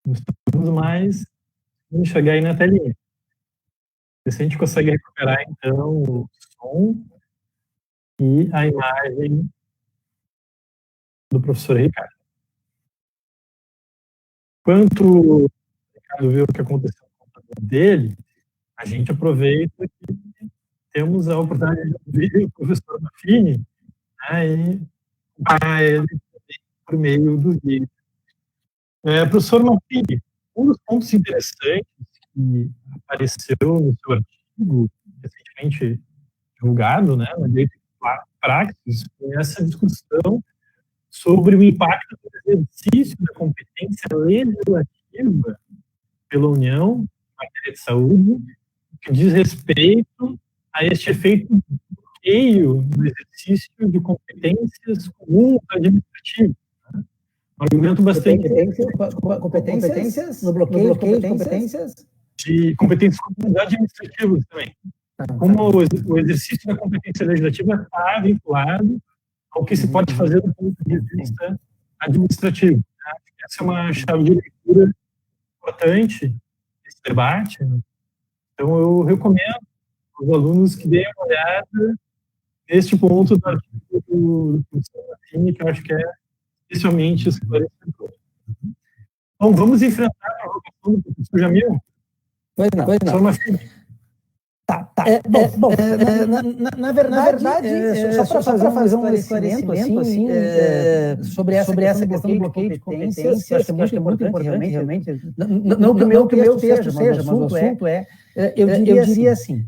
Não estamos mais enxergar aí na telinha. Se a gente consegue recuperar, então, o som e a imagem do professor Ricardo. Enquanto o Ricardo vê o que aconteceu no computador dele, a gente aproveita que temos a oportunidade de ouvir o professor Maffini, né, e acompanhar ele por meio dos vídeos. Professor Maffini, um dos pontos interessantes que apareceu no seu artigo, recentemente divulgado, né, no Direito de Praxis, foi essa discussão sobre o impacto do exercício da competência legislativa pela União em matéria de saúde, que diz respeito a este efeito bloqueio do exercício de competências comuns administrativas. Né? Um argumento bastante... Competências no bloqueio de competências? De competências comuns administrativas também. Como o exercício da competência legislativa está vinculado ao que se pode fazer do ponto de vista administrativo. Né? Essa é uma chave de leitura importante desse debate. Né? Então, eu recomendo aos alunos que deem uma olhada neste ponto do artigo do professor Martini, que eu acho que é especialmente esclarecedor. Bom, vamos enfrentar a provocação do professor Jamil? Pois não. Na verdade, só para fazer um esclarecimento assim, sobre essa questão do bloqueio de competências, acho que é muito importante, realmente. Não que o meu texto seja, mas o assunto eu diria assim,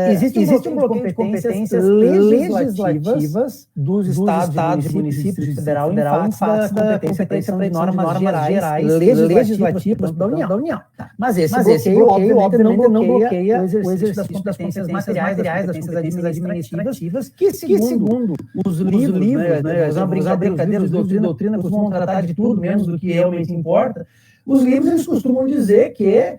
existe um bloqueio de competências legislativas dos estados e municípios federal em face da competência de normas gerais legislativas da União. Mas esse bloqueio, obviamente, não bloqueia o exercício das competências materiais, das competências administrativas, que segundo os livros, os brincadeiros de doutrina costumam tratar de tudo, menos do que realmente importa. Os livros eles costumam dizer que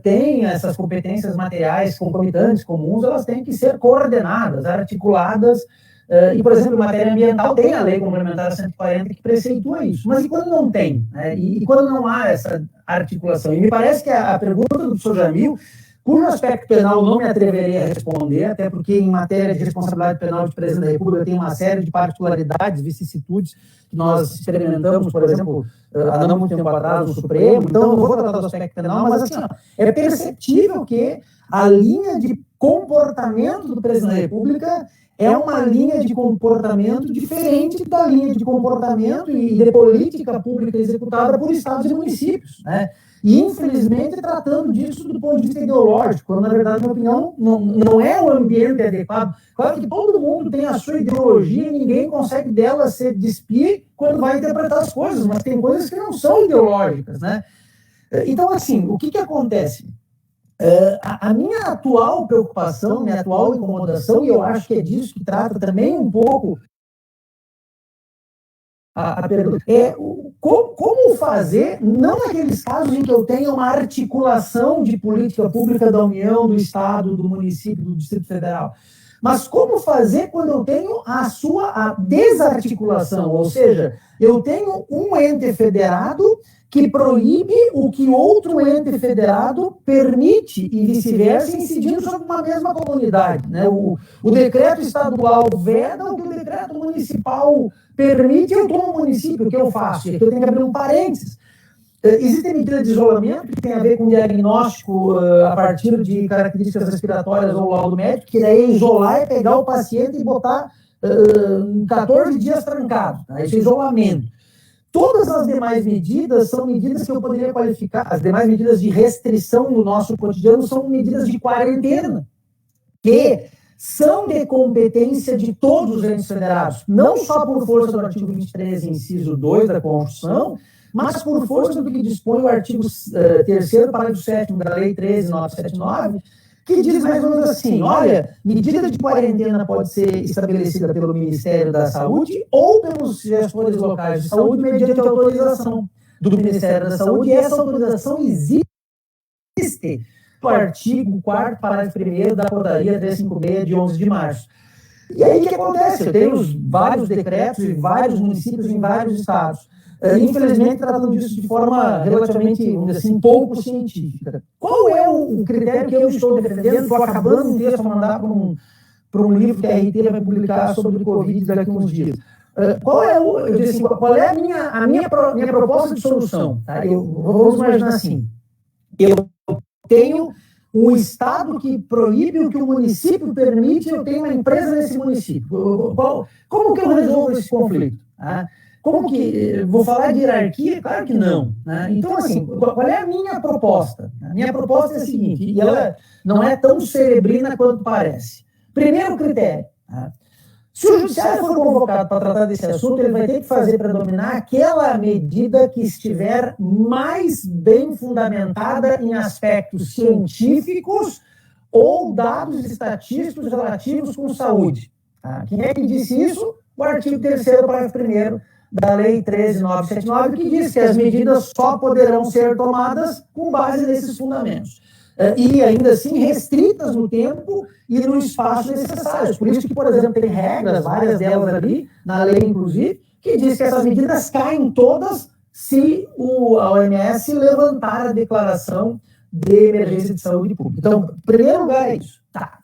tem essas competências materiais concomitantes, comuns, elas têm que ser coordenadas, articuladas, e, por exemplo, em matéria ambiental tem a Lei Complementar 140 que preceitua isso. Mas e quando não tem? E quando não há essa articulação? E me parece que a pergunta do professor Jamil, cujo aspecto penal não me atreveria a responder, até porque em matéria de responsabilidade penal de presidente da República tem uma série de particularidades, vicissitudes, que nós experimentamos, por exemplo, há não muito tempo atrás no Supremo, então eu não vou tratar do aspecto penal, mas assim, é perceptível que a linha de comportamento do presidente da República é uma linha de comportamento diferente da linha de comportamento e de política pública executada por estados e municípios, né? E, infelizmente, tratando disso do ponto de vista ideológico, quando, na verdade, na minha opinião, não é o ambiente adequado. Claro que todo mundo tem a sua ideologia e ninguém consegue dela se despir quando vai interpretar as coisas, mas tem coisas que não são ideológicas, né? Então, assim, o que acontece? A minha atual preocupação, minha atual incomodação, e eu acho que é disso que trata também um pouco a pergunta, é como fazer, não naqueles casos em que eu tenha uma articulação de política pública da União, do Estado, do município, do Distrito Federal, mas como fazer quando eu tenho a desarticulação, ou seja, eu tenho um ente federado que proíbe o que outro ente federado permite e vice-versa, incidindo sobre uma mesma comunidade, né? O decreto estadual veda o que o decreto municipal permite, eu estou no município, o que eu faço? E aqui eu tenho que abrir um parênteses. Existem medidas de isolamento que tem a ver com diagnóstico a partir de características respiratórias ou laudo médico, que daí isolar é pegar o paciente e botar 14 dias trancado, tá? Esse é isolamento. Todas as demais medidas são medidas que eu poderia qualificar, as demais medidas de restrição no nosso cotidiano são medidas de quarentena, que são de competência de todos os entes federados, não só por força do artigo 23, inciso 2 da Constituição, mas por força do que dispõe o artigo 3º, parágrafo 7º da Lei 13.979, que diz mais ou menos assim, olha, medida de quarentena pode ser estabelecida pelo Ministério da Saúde ou pelos gestores locais de saúde mediante autorização do Ministério da Saúde, e essa autorização existe no artigo 4º, parágrafo 1º da portaria 356 de 11 de março. E aí o que acontece? Eu tenho vários decretos em vários municípios, em vários estados. Infelizmente, tratando disso de forma relativamente, vamos dizer assim, pouco científica. Qual é o critério que eu estou defendendo? Estou acabando um texto para mandar para um livro que a RT vai publicar sobre o Covid daqui a uns dias. Qual é a minha proposta de solução? Tá? Vamos imaginar assim, eu tenho um estado que proíbe o que o município permite, eu tenho uma empresa nesse município. Como que eu resolvo esse conflito? Tá? Como que... Vou falar de hierarquia? Claro que não. Né? Então, assim, qual é a minha proposta? A minha proposta é a seguinte, e ela não é tão cerebrina quanto parece. Primeiro critério. Tá? Se o judiciário for convocado para tratar desse assunto, ele vai ter que fazer predominar aquela medida que estiver mais bem fundamentada em aspectos científicos ou dados estatísticos relativos com saúde. Tá? Quem é que disse isso? O artigo 3º, parágrafo 1º da Lei 13.979, que diz que as medidas só poderão ser tomadas com base nesses fundamentos. E, ainda assim, restritas no tempo e no espaço necessários. Por isso que, por exemplo, tem regras, várias delas ali, na lei, inclusive, que diz que essas medidas caem todas se a OMS levantar a declaração de emergência de saúde pública. Então, em primeiro lugar é isso. Tá.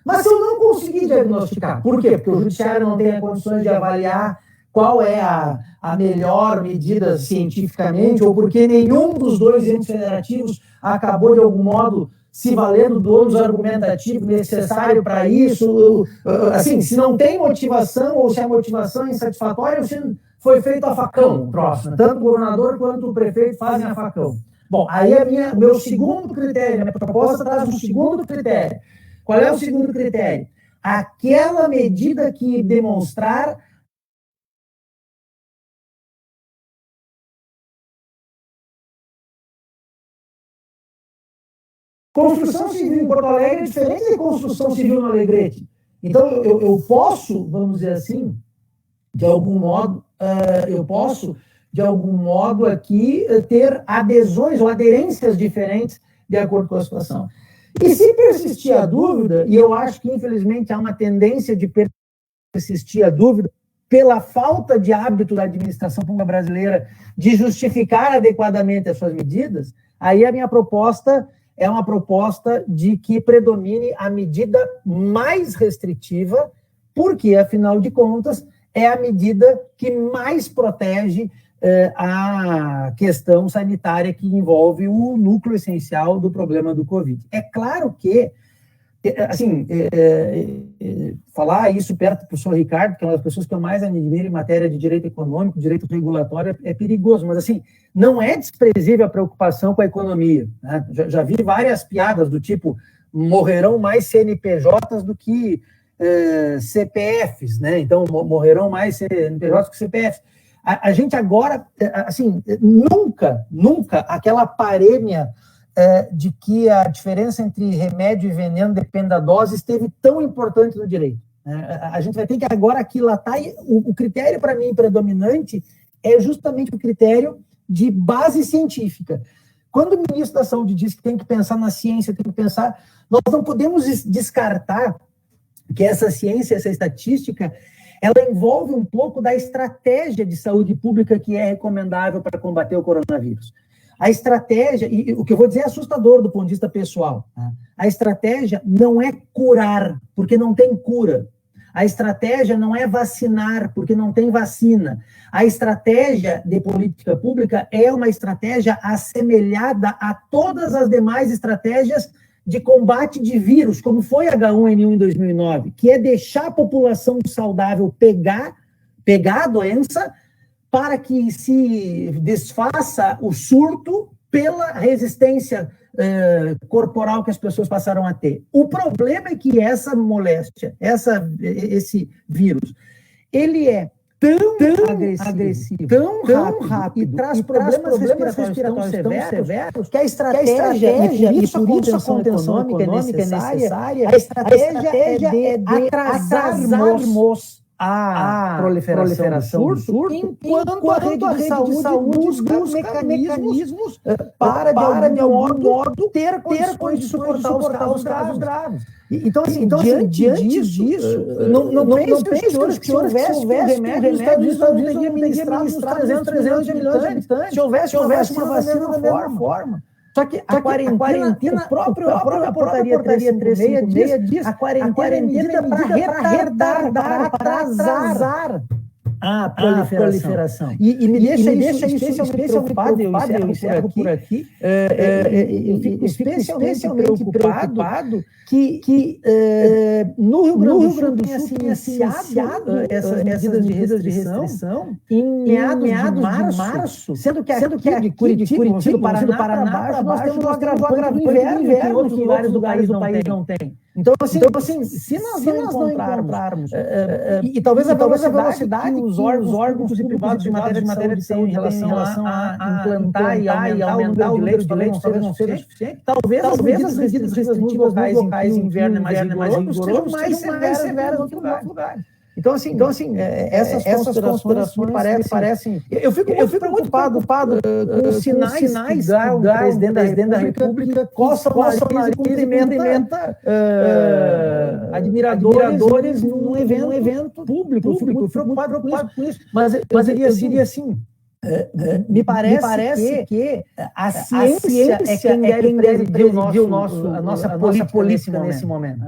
Mas se eu não conseguir diagnosticar, por quê? Porque o judiciário não tem condições de avaliar qual é a melhor medida cientificamente, ou porque nenhum dos dois entes federativos acabou, de algum modo, se valendo do ônus argumentativo necessário para isso. Assim, se não tem motivação, ou se a motivação é insatisfatória, se foi feito a facão, próximo. Tanto o governador quanto o prefeito fazem a facão. Bom, aí o meu segundo critério, a minha proposta traz um segundo critério. Qual é o segundo critério? Aquela medida que demonstrar construção civil em Porto Alegre é diferente de construção civil no Alegrete. Então, eu posso, vamos dizer assim, de algum modo, aqui ter adesões ou aderências diferentes de acordo com a situação. E se persistir a dúvida, e eu acho que, infelizmente, há uma tendência de persistir a dúvida pela falta de hábito da administração pública brasileira de justificar adequadamente as suas medidas, aí a minha proposta é uma proposta de que predomine a medida mais restritiva, porque, afinal de contas, é a medida que mais protege a questão sanitária que envolve o núcleo essencial do problema do Covid. É claro que, assim, falar isso perto do professor Ricardo, que é uma das pessoas que eu mais admiro em matéria de direito econômico, direito regulatório, é perigoso, mas, assim, não é desprezível a preocupação com a economia, né? Já vi várias piadas do tipo, morrerão mais CNPJs do que CPFs, né? Então, morrerão mais CNPJs que CPFs. A gente agora, assim, nunca aquela parêmia de que a diferença entre remédio e veneno depende da dose esteve tão importante no direito. A gente vai ter que agora aquilatar, e o critério, para mim, predominante é justamente o critério de base científica. Quando o ministro da Saúde diz que tem que pensar na ciência, tem que pensar... Nós não podemos descartar que essa ciência, essa estatística, ela envolve um pouco da estratégia de saúde pública que é recomendável para combater o coronavírus. A estratégia, e o que eu vou dizer é assustador do ponto de vista pessoal, tá? A estratégia não é curar, porque não tem cura. A estratégia não é vacinar, porque não tem vacina. A estratégia de política pública é uma estratégia assemelhada a todas as demais estratégias de combate de vírus, como foi H1N1 em 2009, que é deixar a população saudável pegar a doença para que se desfaça o surto pela resistência corporal que as pessoas passaram a ter. O problema é que essa moléstia, esse vírus, ele é tão agressivo, tão rápido, e traz problemas respiratórios tão severos que a estratégia, e por isso a contenção econômica é necessária, a estratégia é de atrasarmos a proliferação do surto, enquanto a rede de saúde busca mecanismos para de algum modo, ter condições de suportar os casos graves. Então, diante disso, não pense que se houvesse um remédio, os Estados Unidos não teria administrado uns 300 milhões de habitantes. Se houvesse uma vacina da mesma forma. Só que a quarentena, a própria portaria 356 diz, a quarentena é medida para retardar, para atrasar a proliferação. E me deixa isso especialmente preocupado, eu encerro por aqui, eu fico especialmente preocupado que no Rio Grande do Sul tenha se iniciado essas medidas de restrição em meados de março, sendo que aqui de Curitiba, do Paraná, nós temos um agravante do inverno que vários lugares do país não tem. Então, assim, se nós não encontrarmos, e talvez a velocidade que os órgãos privados de matéria de saúde em relação a implantar e aumentar o número de leitos talvez não seja suficiente, talvez as medidas restritivas locais em inverno mais rigorosos sejam mais severas em outros lugares. Então, essas considerações me parecem... Eu fico muito preocupado com os sinais que o presidente da República coça o nariz e cumprimenta admiradores num evento público. Eu fico muito preocupado com isso. Mas eu diria assim, Me parece que a ciência é quem deve presidir a nossa política nesse momento.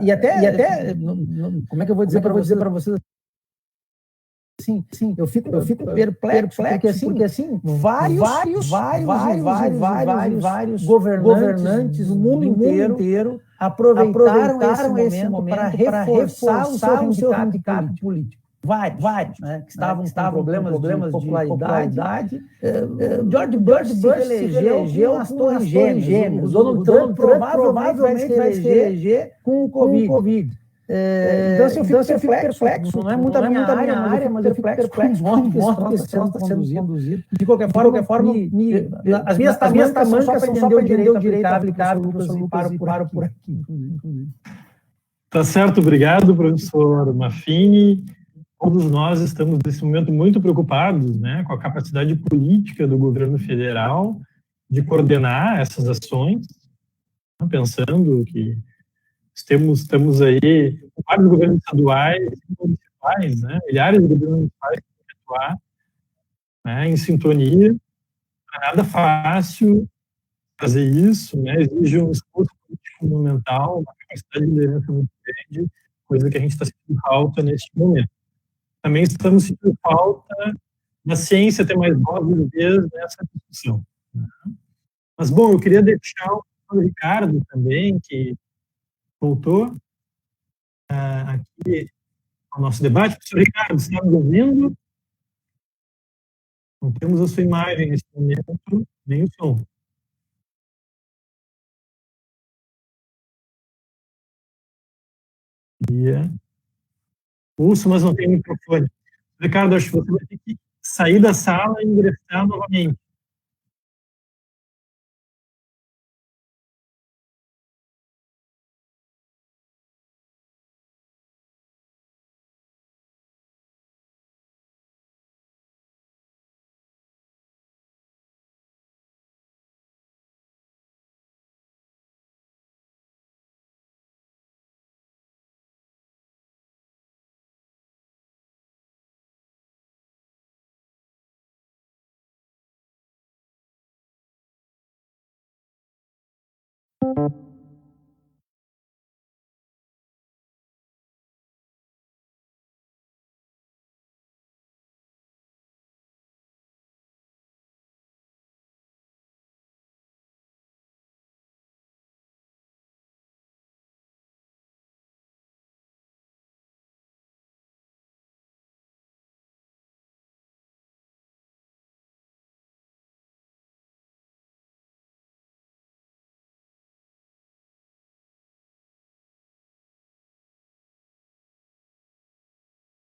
E até, como é que eu vou dizer para vocês? Sim, eu fico perplexo, porque assim, vários governantes do mundo inteiro aproveitaram esse momento para reforçar o seu handicap político. Vários, né, que estavam com problemas de popularidade. George Bush se reelegeu com as torres gêmeas. Donald Trump provavelmente vai se reeleger com o Covid. Então, eu fico perplexo, não é muito a minha área, mas eu fico perplexo com os modos que estão sendo conduzidos. De qualquer forma, as minhas tamancas são só para entender o direito aplicável para o paro por aqui, inclusive. Tá certo, obrigado, professor Maffini. Todos nós estamos, nesse momento, muito preocupados, né, com a capacidade política do governo federal de coordenar essas ações, pensando que estamos aí com vários governos estaduais e municipais, né, milhares de governos municipais que têm que atuar, né, em sintonia. Não é nada fácil fazer isso, né, exige um esforço político monumental, uma capacidade de liderança muito grande, coisa que a gente está sentindo falta neste momento. Também estamos sentindo falta da ciência ter mais voz e vez nessa discussão. Mas, bom, eu queria deixar o professor Ricardo também, que voltou aqui ao nosso debate. Professor Ricardo, está nos ouvindo? Não temos a sua imagem nesse momento, nem o som. Ouço, mas não tem microfone. Ricardo, acho que você vai ter que sair da sala e ingressar novamente.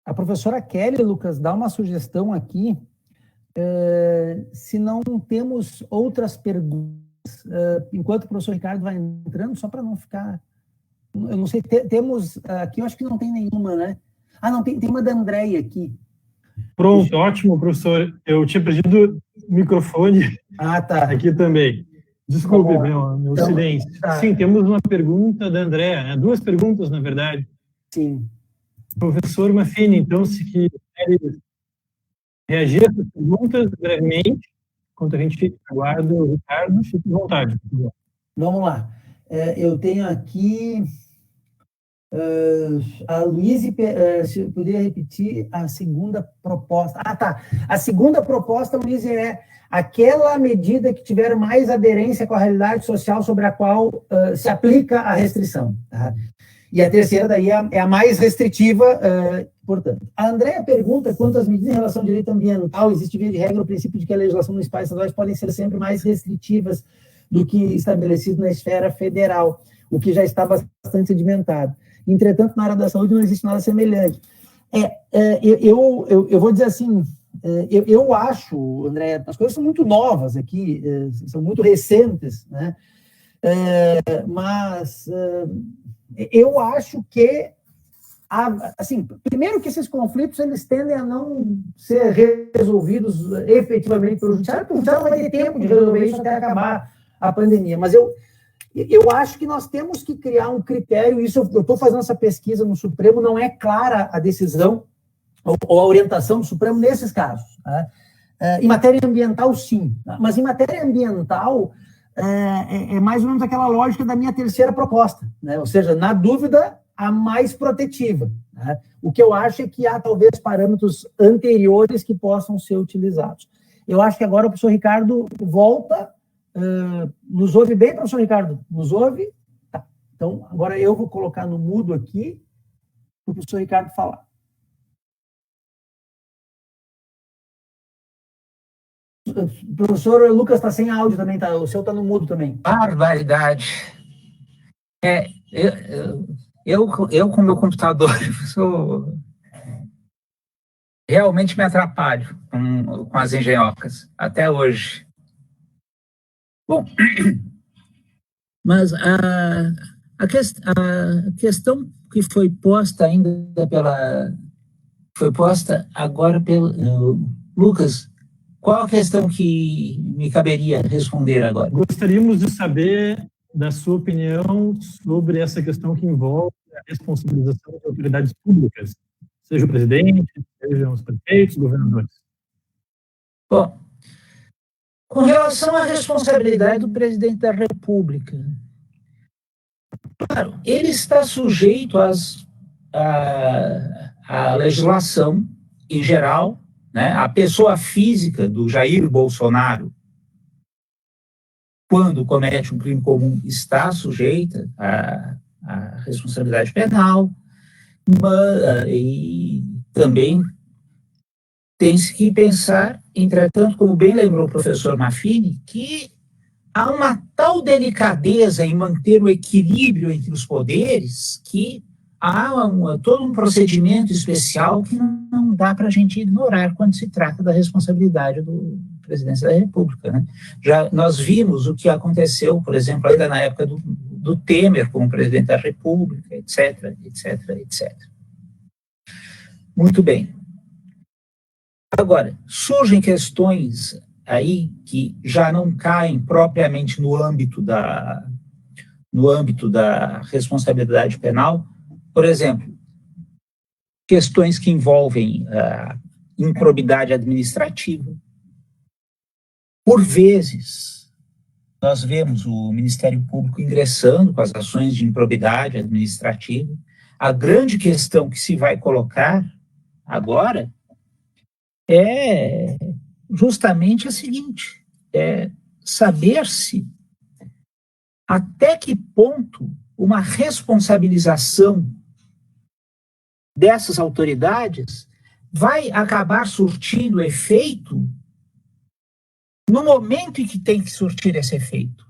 A professora Kelly, Lucas, dá uma sugestão aqui, se não temos outras perguntas, enquanto o professor Ricardo vai entrando, só para não ficar... Eu não sei, temos aqui, eu acho que não tem nenhuma, né? Ah, não, tem uma da Andréia aqui. Pronto, ótimo, professor. Eu tinha perdido o microfone aqui também. Desculpe, meu silêncio. Tá. Sim, temos uma pergunta da Andréia, né? Duas perguntas, na verdade. Sim. Professor Maffini, então, se quiser reagir a essas perguntas brevemente, enquanto a gente aguarda o Ricardo, fique à vontade. Vamos lá. Eu tenho aqui a Luíse, se eu puder repetir a segunda proposta. Ah, tá. A segunda proposta, Luíse, é aquela medida que tiver mais aderência com a realidade social sobre a qual se aplica a restrição. Tá? E a terceira daí é a mais restritiva, portanto. A Andréa pergunta quanto às medidas em relação ao direito ambiental, existe via de regra o princípio de que a legislação municipal e estaduais podem ser sempre mais restritivas do que estabelecido na esfera federal, o que já está bastante sedimentado. Entretanto, na área da saúde não existe nada semelhante. Eu vou dizer assim, eu acho, André, as coisas são muito novas aqui, são muito recentes, né? Mas eu acho que, assim, primeiro que esses conflitos, eles tendem a não ser resolvidos efetivamente pelo judiciário, porque o judiciário vai ter tempo de resolver isso até acabar a pandemia. Mas eu acho que nós temos que criar um critério, isso eu estou fazendo essa pesquisa no Supremo, não é clara a decisão ou a orientação do Supremo nesses casos. Né? Em matéria ambiental, sim. Mas em matéria ambiental, é mais ou menos aquela lógica da minha terceira proposta, né? Ou seja, na dúvida, a mais protetiva, né? O que eu acho é que há, talvez, parâmetros anteriores que possam ser utilizados. Eu acho que agora o professor Ricardo volta. Nos ouve bem, professor Ricardo? Nos ouve? Tá. Então, agora eu vou colocar no mudo aqui para o professor Ricardo falar. O professor Lucas está sem áudio também, tá? O seu está no mudo também. Barbaridade. Eu com meu computador, realmente me atrapalho com as engenhocas, até hoje. Bom, mas a questão que foi posta agora pelo Lucas, qual a questão que me caberia responder agora? Gostaríamos de saber da sua opinião sobre essa questão que envolve a responsabilização de autoridades públicas, seja o presidente, sejam os prefeitos, governadores. Bom, com relação à responsabilidade do presidente da República, claro, ele está sujeito à legislação em geral, né? A pessoa física do Jair Bolsonaro, quando comete um crime comum, está sujeita à responsabilidade penal, e também tem-se que pensar, entretanto, como bem lembrou o professor Maffini, que há uma tal delicadeza em manter o equilíbrio entre os poderes que há todo um procedimento especial que não dá para a gente ignorar quando se trata da responsabilidade do presidente da República, né? Já nós vimos o que aconteceu, por exemplo, ainda na época do Temer como presidente da República, etc, etc, etc. Muito bem. Agora, surgem questões aí que já não caem propriamente no âmbito da responsabilidade penal. Por exemplo, questões que envolvem improbidade administrativa. Por vezes, nós vemos o Ministério Público ingressando com as ações de improbidade administrativa. A grande questão que se vai colocar agora é justamente a seguinte: saber-se até que ponto uma responsabilização dessas autoridades vai acabar surtindo efeito no momento em que tem que surtir esse efeito.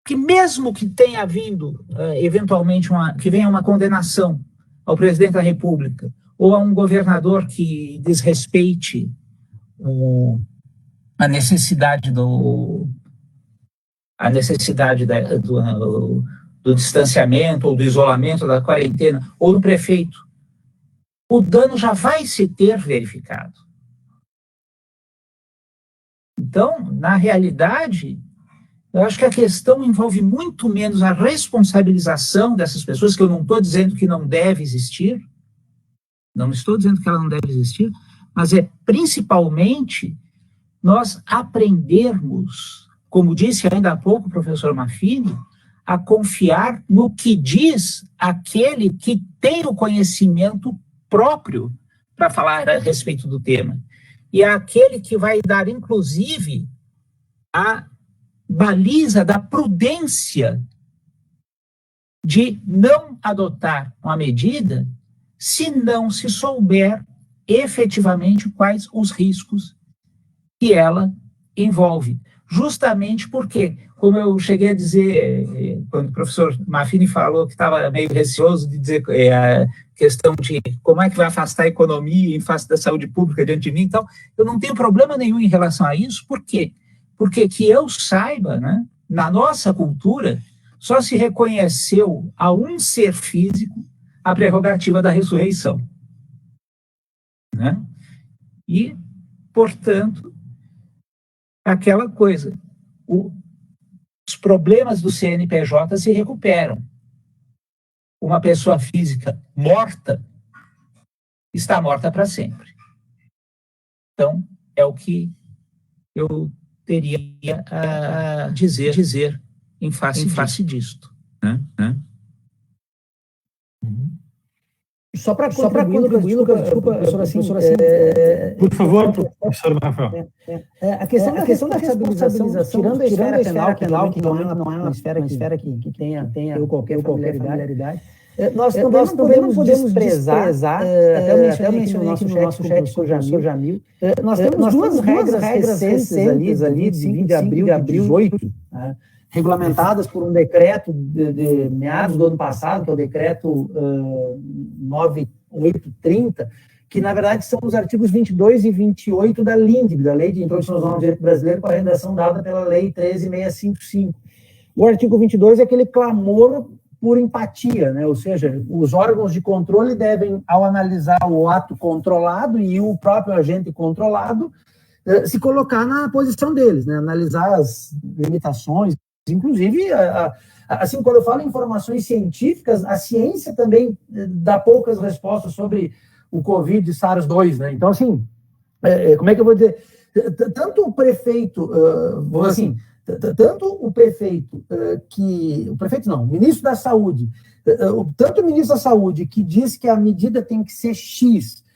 Que mesmo que tenha vindo, eventualmente, que venha uma condenação ao presidente da República ou a um governador que desrespeite a necessidade do distanciamento ou do isolamento, da quarentena, ou do prefeito, o dano já vai se ter verificado. Então, na realidade, eu acho que a questão envolve muito menos a responsabilização dessas pessoas, que eu não estou dizendo que não deve existir, não estou dizendo que ela não deve existir, mas é principalmente nós aprendermos, como disse ainda há pouco o professor Maffini, a confiar no que diz aquele que tem o conhecimento próprio para falar a respeito do tema. E é aquele que vai dar, inclusive, a baliza da prudência de não adotar uma medida se não se souber efetivamente quais os riscos que ela envolve. Justamente porque, como eu cheguei a dizer, quando o professor Maffini falou que estava meio receoso de dizer a questão de como é que vai afastar a economia em face da saúde pública diante de mim, então, eu não tenho problema nenhum em relação a isso. Por quê? Porque que eu saiba, né, na nossa cultura, só se reconheceu a um ser físico a prerrogativa da ressurreição, né? E, portanto, aquela coisa, os problemas do CNPJ se recuperam. Uma pessoa física morta está morta para sempre. Então, É o que eu teria a dizer em face disto. Né? Só para contribuir, Lucas, desculpa, professor, assim, por favor, professor Rafael. A questão da responsabilização, tirando a esfera penal, que não é uma esfera que tenha qualquer familiaridade, nós também não podemos desprezar, até eu mencionei aqui no nosso chat com o professor Jamil, nós temos duas regras recentes ali, de 20 de abril de 18, né, regulamentadas por um decreto de meados do ano passado, que é o decreto 9830, que na verdade são os artigos 22 e 28 da LINDB, da Lei de Introdução ao Normas do Direito Brasileiro, com a redação dada pela Lei 13.655. O artigo 22 é aquele clamor por empatia, né? Ou seja, os órgãos de controle devem, ao analisar o ato controlado e o próprio agente controlado, se colocar na posição deles, né? Analisar as limitações. Inclusive, assim, quando eu falo em informações científicas, a ciência também dá poucas respostas sobre o Covid e SARS-2, né? Então, assim, como é que eu vou dizer? Tanto o prefeito, o ministro da Saúde, tanto o ministro da Saúde que diz que a medida tem que ser X,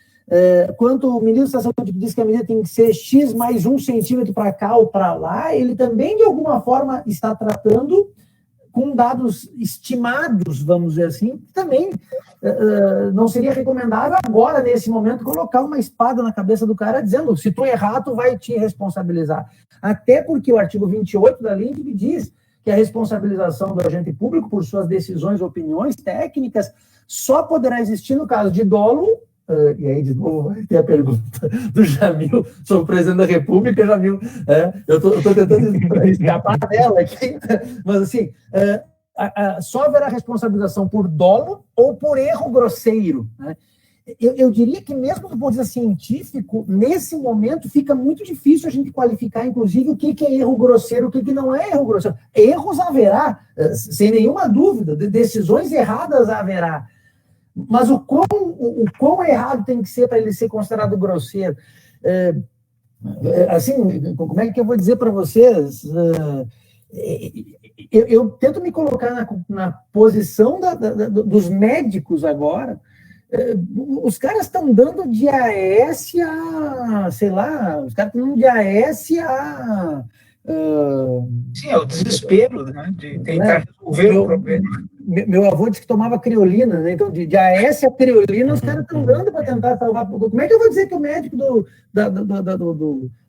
quanto o ministro da Saúde que diz que a medida tem que ser X mais 1 centímetro para cá ou para lá, ele também, de alguma forma, está tratando com dados estimados, vamos dizer assim, que também não seria recomendável agora, nesse momento, colocar uma espada na cabeça do cara dizendo, se tu errar, tu vai te responsabilizar. Até porque o artigo 28 da LINDB diz que a responsabilização do agente público por suas decisões, opiniões técnicas só poderá existir no caso de dolo. E aí, de novo, tem a pergunta do Jamil sobre o presidente da República. Jamil, eu estou tentando escapar dela aqui, mas assim, só haverá responsabilização por dolo ou por erro grosseiro, né? Eu diria que mesmo do ponto de vista científico, nesse momento fica muito difícil a gente qualificar, inclusive, o que é erro grosseiro, o que não é erro grosseiro. Erros haverá, sem nenhuma dúvida, decisões erradas haverá. Mas o quão errado tem que ser para ele ser considerado grosseiro? Assim, como é que eu vou dizer para vocês? Eu tento me colocar na posição dos médicos agora. Os caras estão dando de AS a, sei lá, os caras estão dando de AS a... Sim, é o desespero, né, de tentar resolver o problema. Meu avô disse que tomava criolina, né? Então, de AS a criolina, os caras estão dando para tentar salvar. Como é que eu vou dizer que o médico do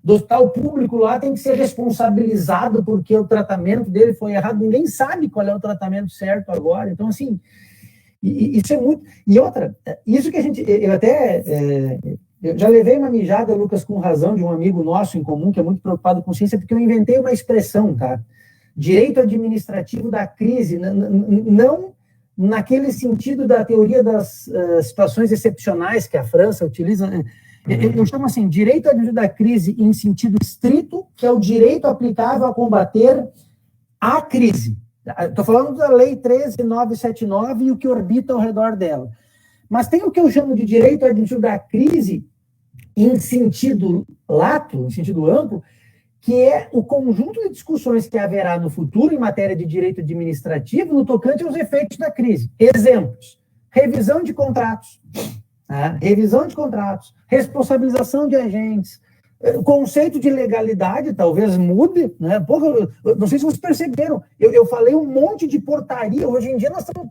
hospital público lá tem que ser responsabilizado porque o tratamento dele foi errado? Ninguém sabe qual é o tratamento certo agora. Então, assim, isso é muito... E outra, isso que a gente... Eu já levei uma mijada, Lucas, com razão, de um amigo nosso em comum, que é muito preocupado com ciência, porque eu inventei uma expressão, tá? Direito administrativo da crise, não naquele sentido da teoria das situações excepcionais que a França utiliza. Eu chamo assim, direito administrativo da crise em sentido estrito, que é o direito aplicável a combater a crise. Estou falando da Lei 13.979 e o que orbita ao redor dela. Mas tem o que eu chamo de direito administrativo da crise em sentido lato, em sentido amplo, que é o conjunto de discussões que haverá no futuro em matéria de direito administrativo no tocante aos efeitos da crise. Exemplos: revisão de contratos, responsabilização de agentes, conceito de legalidade talvez mude, né? Porra, não sei se vocês perceberam, eu falei um monte de portaria. Hoje em dia nós estamos,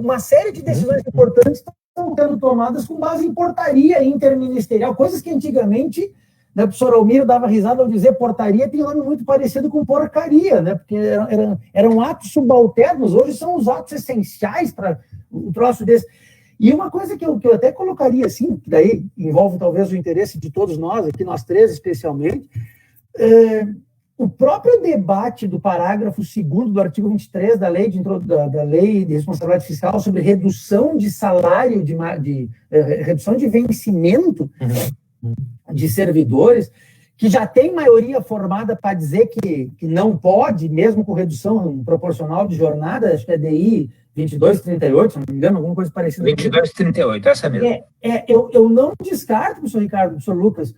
uma série de decisões importantes estão sendo tomadas com base em portaria interministerial, coisas que antigamente, né, o professor Almiro dava risada ao dizer portaria, tem nome muito parecido com porcaria, né? Porque eram atos subalternos, hoje são os atos essenciais para o troço desse. E uma coisa que eu até colocaria assim, que daí envolve talvez o interesse de todos nós, aqui nós três especialmente, o próprio debate do parágrafo 2º do artigo 23 da Lei de Responsabilidade Fiscal sobre redução de salário, redução de vencimento de servidores, que já tem maioria formada para dizer que não pode, mesmo com redução proporcional de jornada, acho que é DI 2238, se não me engano, alguma coisa parecida. 2238, essa mesmo. Eu não descarto, professor Ricardo, professor Lucas,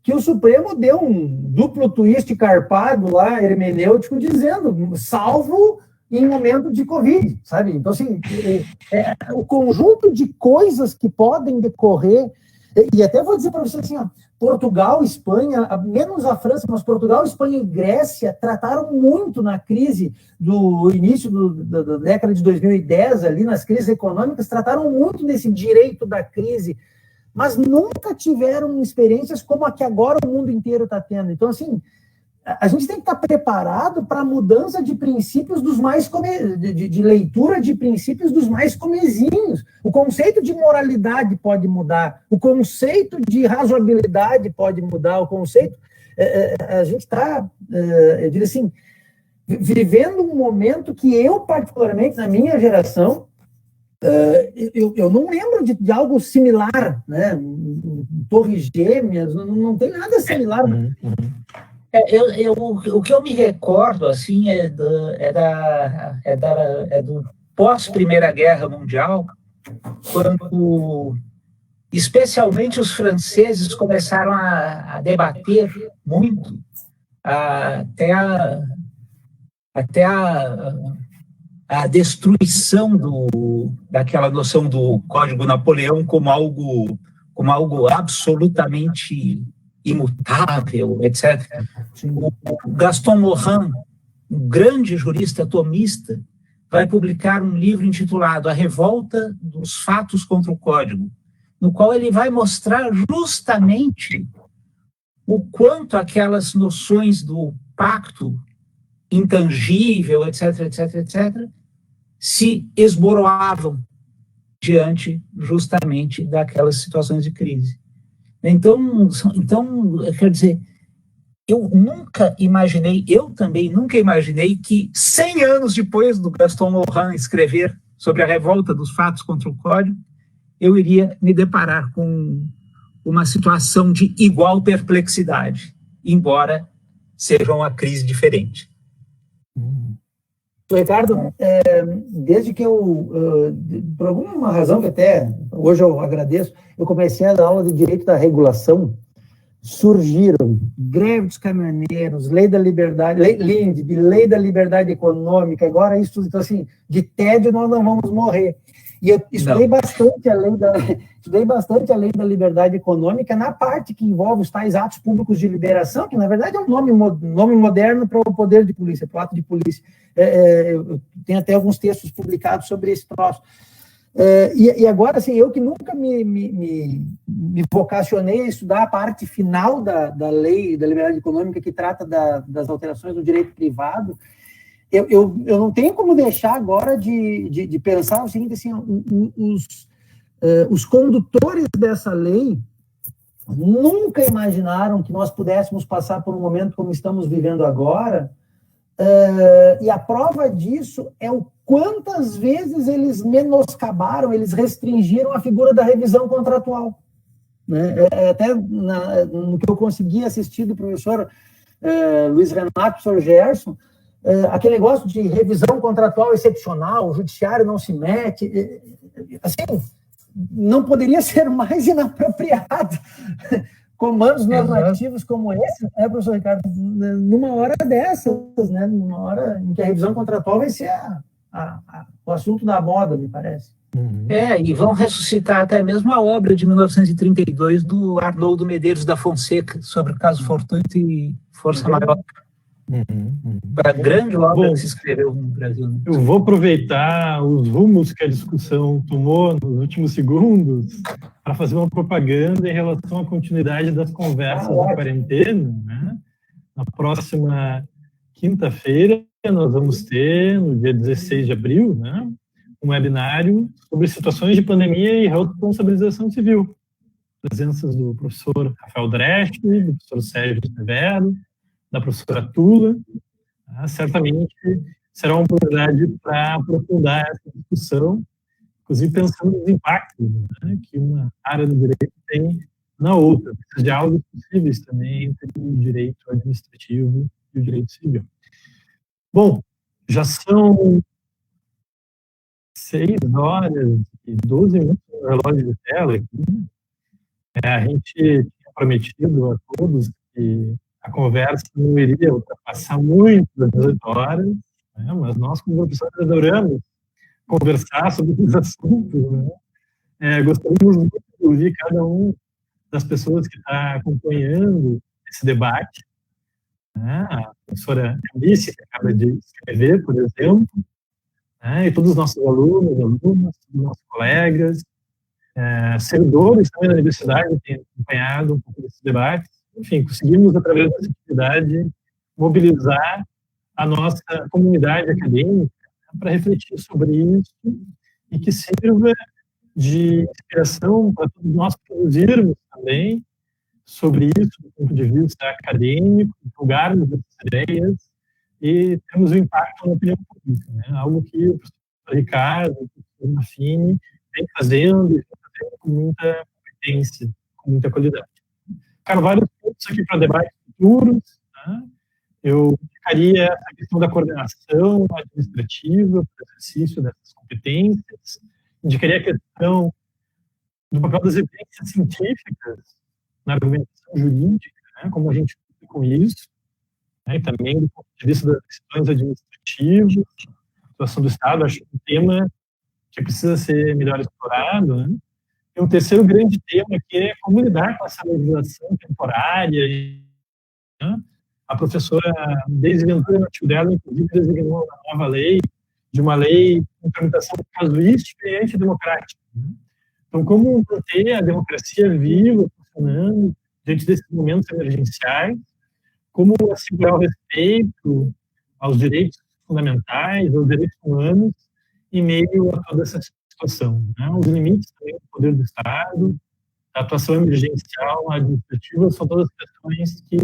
que o Supremo deu um duplo twist carpado lá, hermenêutico, dizendo, salvo em momento de Covid, sabe? Então, assim, o conjunto de coisas que podem decorrer, e até vou dizer para você assim, ó, Portugal, Espanha, menos a França, mas Portugal, Espanha e Grécia trataram muito na crise do início da década de 2010, ali nas crises econômicas, trataram muito desse direito da crise, mas nunca tiveram experiências como a que agora o mundo inteiro está tendo. Então, assim, a gente tem que estar preparado para a mudança de princípios dos mais de leitura de princípios dos mais comezinhos. O conceito de moralidade pode mudar, o conceito de razoabilidade pode mudar, o conceito... a gente está, eu diria assim, vivendo um momento que eu, particularmente, na minha geração, eu não lembro de algo similar, né? Torres Gêmeas, não tem nada similar. O que eu me recordo assim é do pós-Primeira Guerra Mundial, quando especialmente os franceses começaram a debater muito até a destruição daquela noção do Código Napoleão como algo absolutamente imutável, etc. O Gaston Morin, um grande jurista atomista, vai publicar um livro intitulado A Revolta dos Fatos contra o Código, no qual ele vai mostrar justamente o quanto aquelas noções do pacto intangível, etc., etc., etc., se esboroavam diante justamente daquelas situações de crise. Então, quer dizer, eu também nunca imaginei que 100 anos depois do Gaston Morin escrever sobre a revolta dos fatos contra o Código, eu iria me deparar com uma situação de igual perplexidade, embora seja uma crise diferente. Ricardo, desde que por alguma razão que até hoje eu agradeço, eu comecei a dar aula de direito da regulação, surgiram greve dos caminhoneiros, lei da liberdade, lei da liberdade econômica, agora isso tudo, então assim, de tédio nós não vamos morrer. E eu estudei bastante a lei da liberdade econômica na parte que envolve os tais atos públicos de liberação, que na verdade é um nome moderno para o poder de polícia, para o ato de polícia. Eu tenho até alguns textos publicados sobre esse troço. E agora, assim, eu que nunca me vocacionei a estudar a parte final da lei da liberdade econômica que trata das alterações do direito privado, eu não tenho como deixar agora de pensar o seguinte, assim, os condutores dessa lei nunca imaginaram que nós pudéssemos passar por um momento como estamos vivendo agora, e a prova disso é o quantas vezes eles menoscabaram, eles restringiram a figura da revisão contratual. Né? Até no que eu consegui assistir do professor Luiz Renato, professor Gerson, aquele negócio de revisão contratual excepcional, o judiciário não se mete, assim, não poderia ser mais inapropriado comandos normativos como esse, né, professor Ricardo, numa hora dessas, né, numa hora em que a revisão contratual vai ser o assunto da moda, me parece. E vão ressuscitar até mesmo a obra de 1932 do Arnoldo Medeiros da Fonseca sobre o caso Fortuito e Força Maior. A grande obra que se escreveu no Brasil. Né? Eu vou aproveitar os rumos que a discussão tomou nos últimos segundos para fazer uma propaganda em relação à continuidade das conversas da quarentena. Né? Na próxima quinta-feira, nós vamos ter, no dia 16 de abril, né, um webinário sobre situações de pandemia e responsabilização civil. Presenças do professor Rafael Dresch, do professor Sérgio Severo, da professora Tula. Certamente será uma oportunidade para aprofundar essa discussão, inclusive pensando nos impactos, né, que uma área do direito tem na outra, esses diálogos possíveis também entre o direito administrativo e o direito civil. Bom, já são 6 horas e 12 minutos no relógio de tela aqui. A gente tinha prometido a todos que a conversa não iria ultrapassar muito das 18 horas, né? Mas nós, como professores, adoramos conversar sobre esses assuntos, né? Gostaríamos muito de ouvir cada um das pessoas que está acompanhando esse debate, né? A professora Alice, que acaba de escrever, por exemplo, né? E todos os nossos alunos, todos os nossos colegas, servidores também da universidade que têm acompanhado um pouco desse debate. Enfim, conseguimos, através dessa atividade, mobilizar a nossa comunidade acadêmica para refletir sobre isso e que sirva de inspiração para todos nós produzirmos também sobre isso, do ponto de vista acadêmico, divulgarmos essas ideias e termos um impacto na opinião pública, né? Algo que o professor Ricardo, o professor Maffini vem fazendo com muita competência, com muita qualidade. Ficaram vários pontos aqui para debates futuros, né? Eu indicaria a questão da coordenação administrativa, do exercício dessas competências, indicaria a questão do papel das evidências científicas na argumentação jurídica, né? Como a gente lida com isso, né? E também do ponto de vista das questões administrativas, situação do Estado, acho que é um tema que precisa ser melhor explorado, né? E um terceiro grande tema que é como lidar com essa legislação temporária. Né? A professora Deise Ventura, no artigo dela, inclusive, designou uma nova lei, de uma lei com tramitação casuística e antidemocrática. Né? Então, como manter a democracia viva, funcionando, diante desses momentos emergenciais, como assegurar o respeito aos direitos fundamentais, aos direitos humanos, em meio a toda essa situação, né? Os limites também do poder do Estado, a atuação emergencial, administrativa, são todas questões que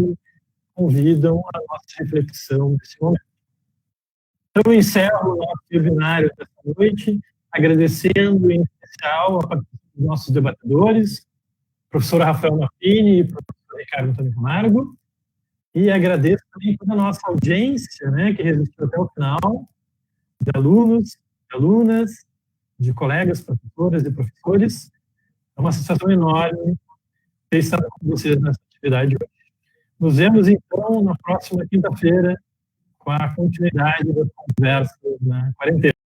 convidam a nossa reflexão nesse momento. Então, eu encerro o nosso webinário desta noite, agradecendo em especial a participação dos nossos debatedores, professor Rafael Maffini e professor Ricardo Antônio Camargo, e agradeço também toda a nossa audiência, né, que resistiu até o final, de alunos, de alunas, de colegas, professoras e professores. É uma satisfação enorme ter estado com vocês nessa atividade hoje. Nos vemos, então, na próxima quinta-feira, com a continuidade das conversas na quarentena.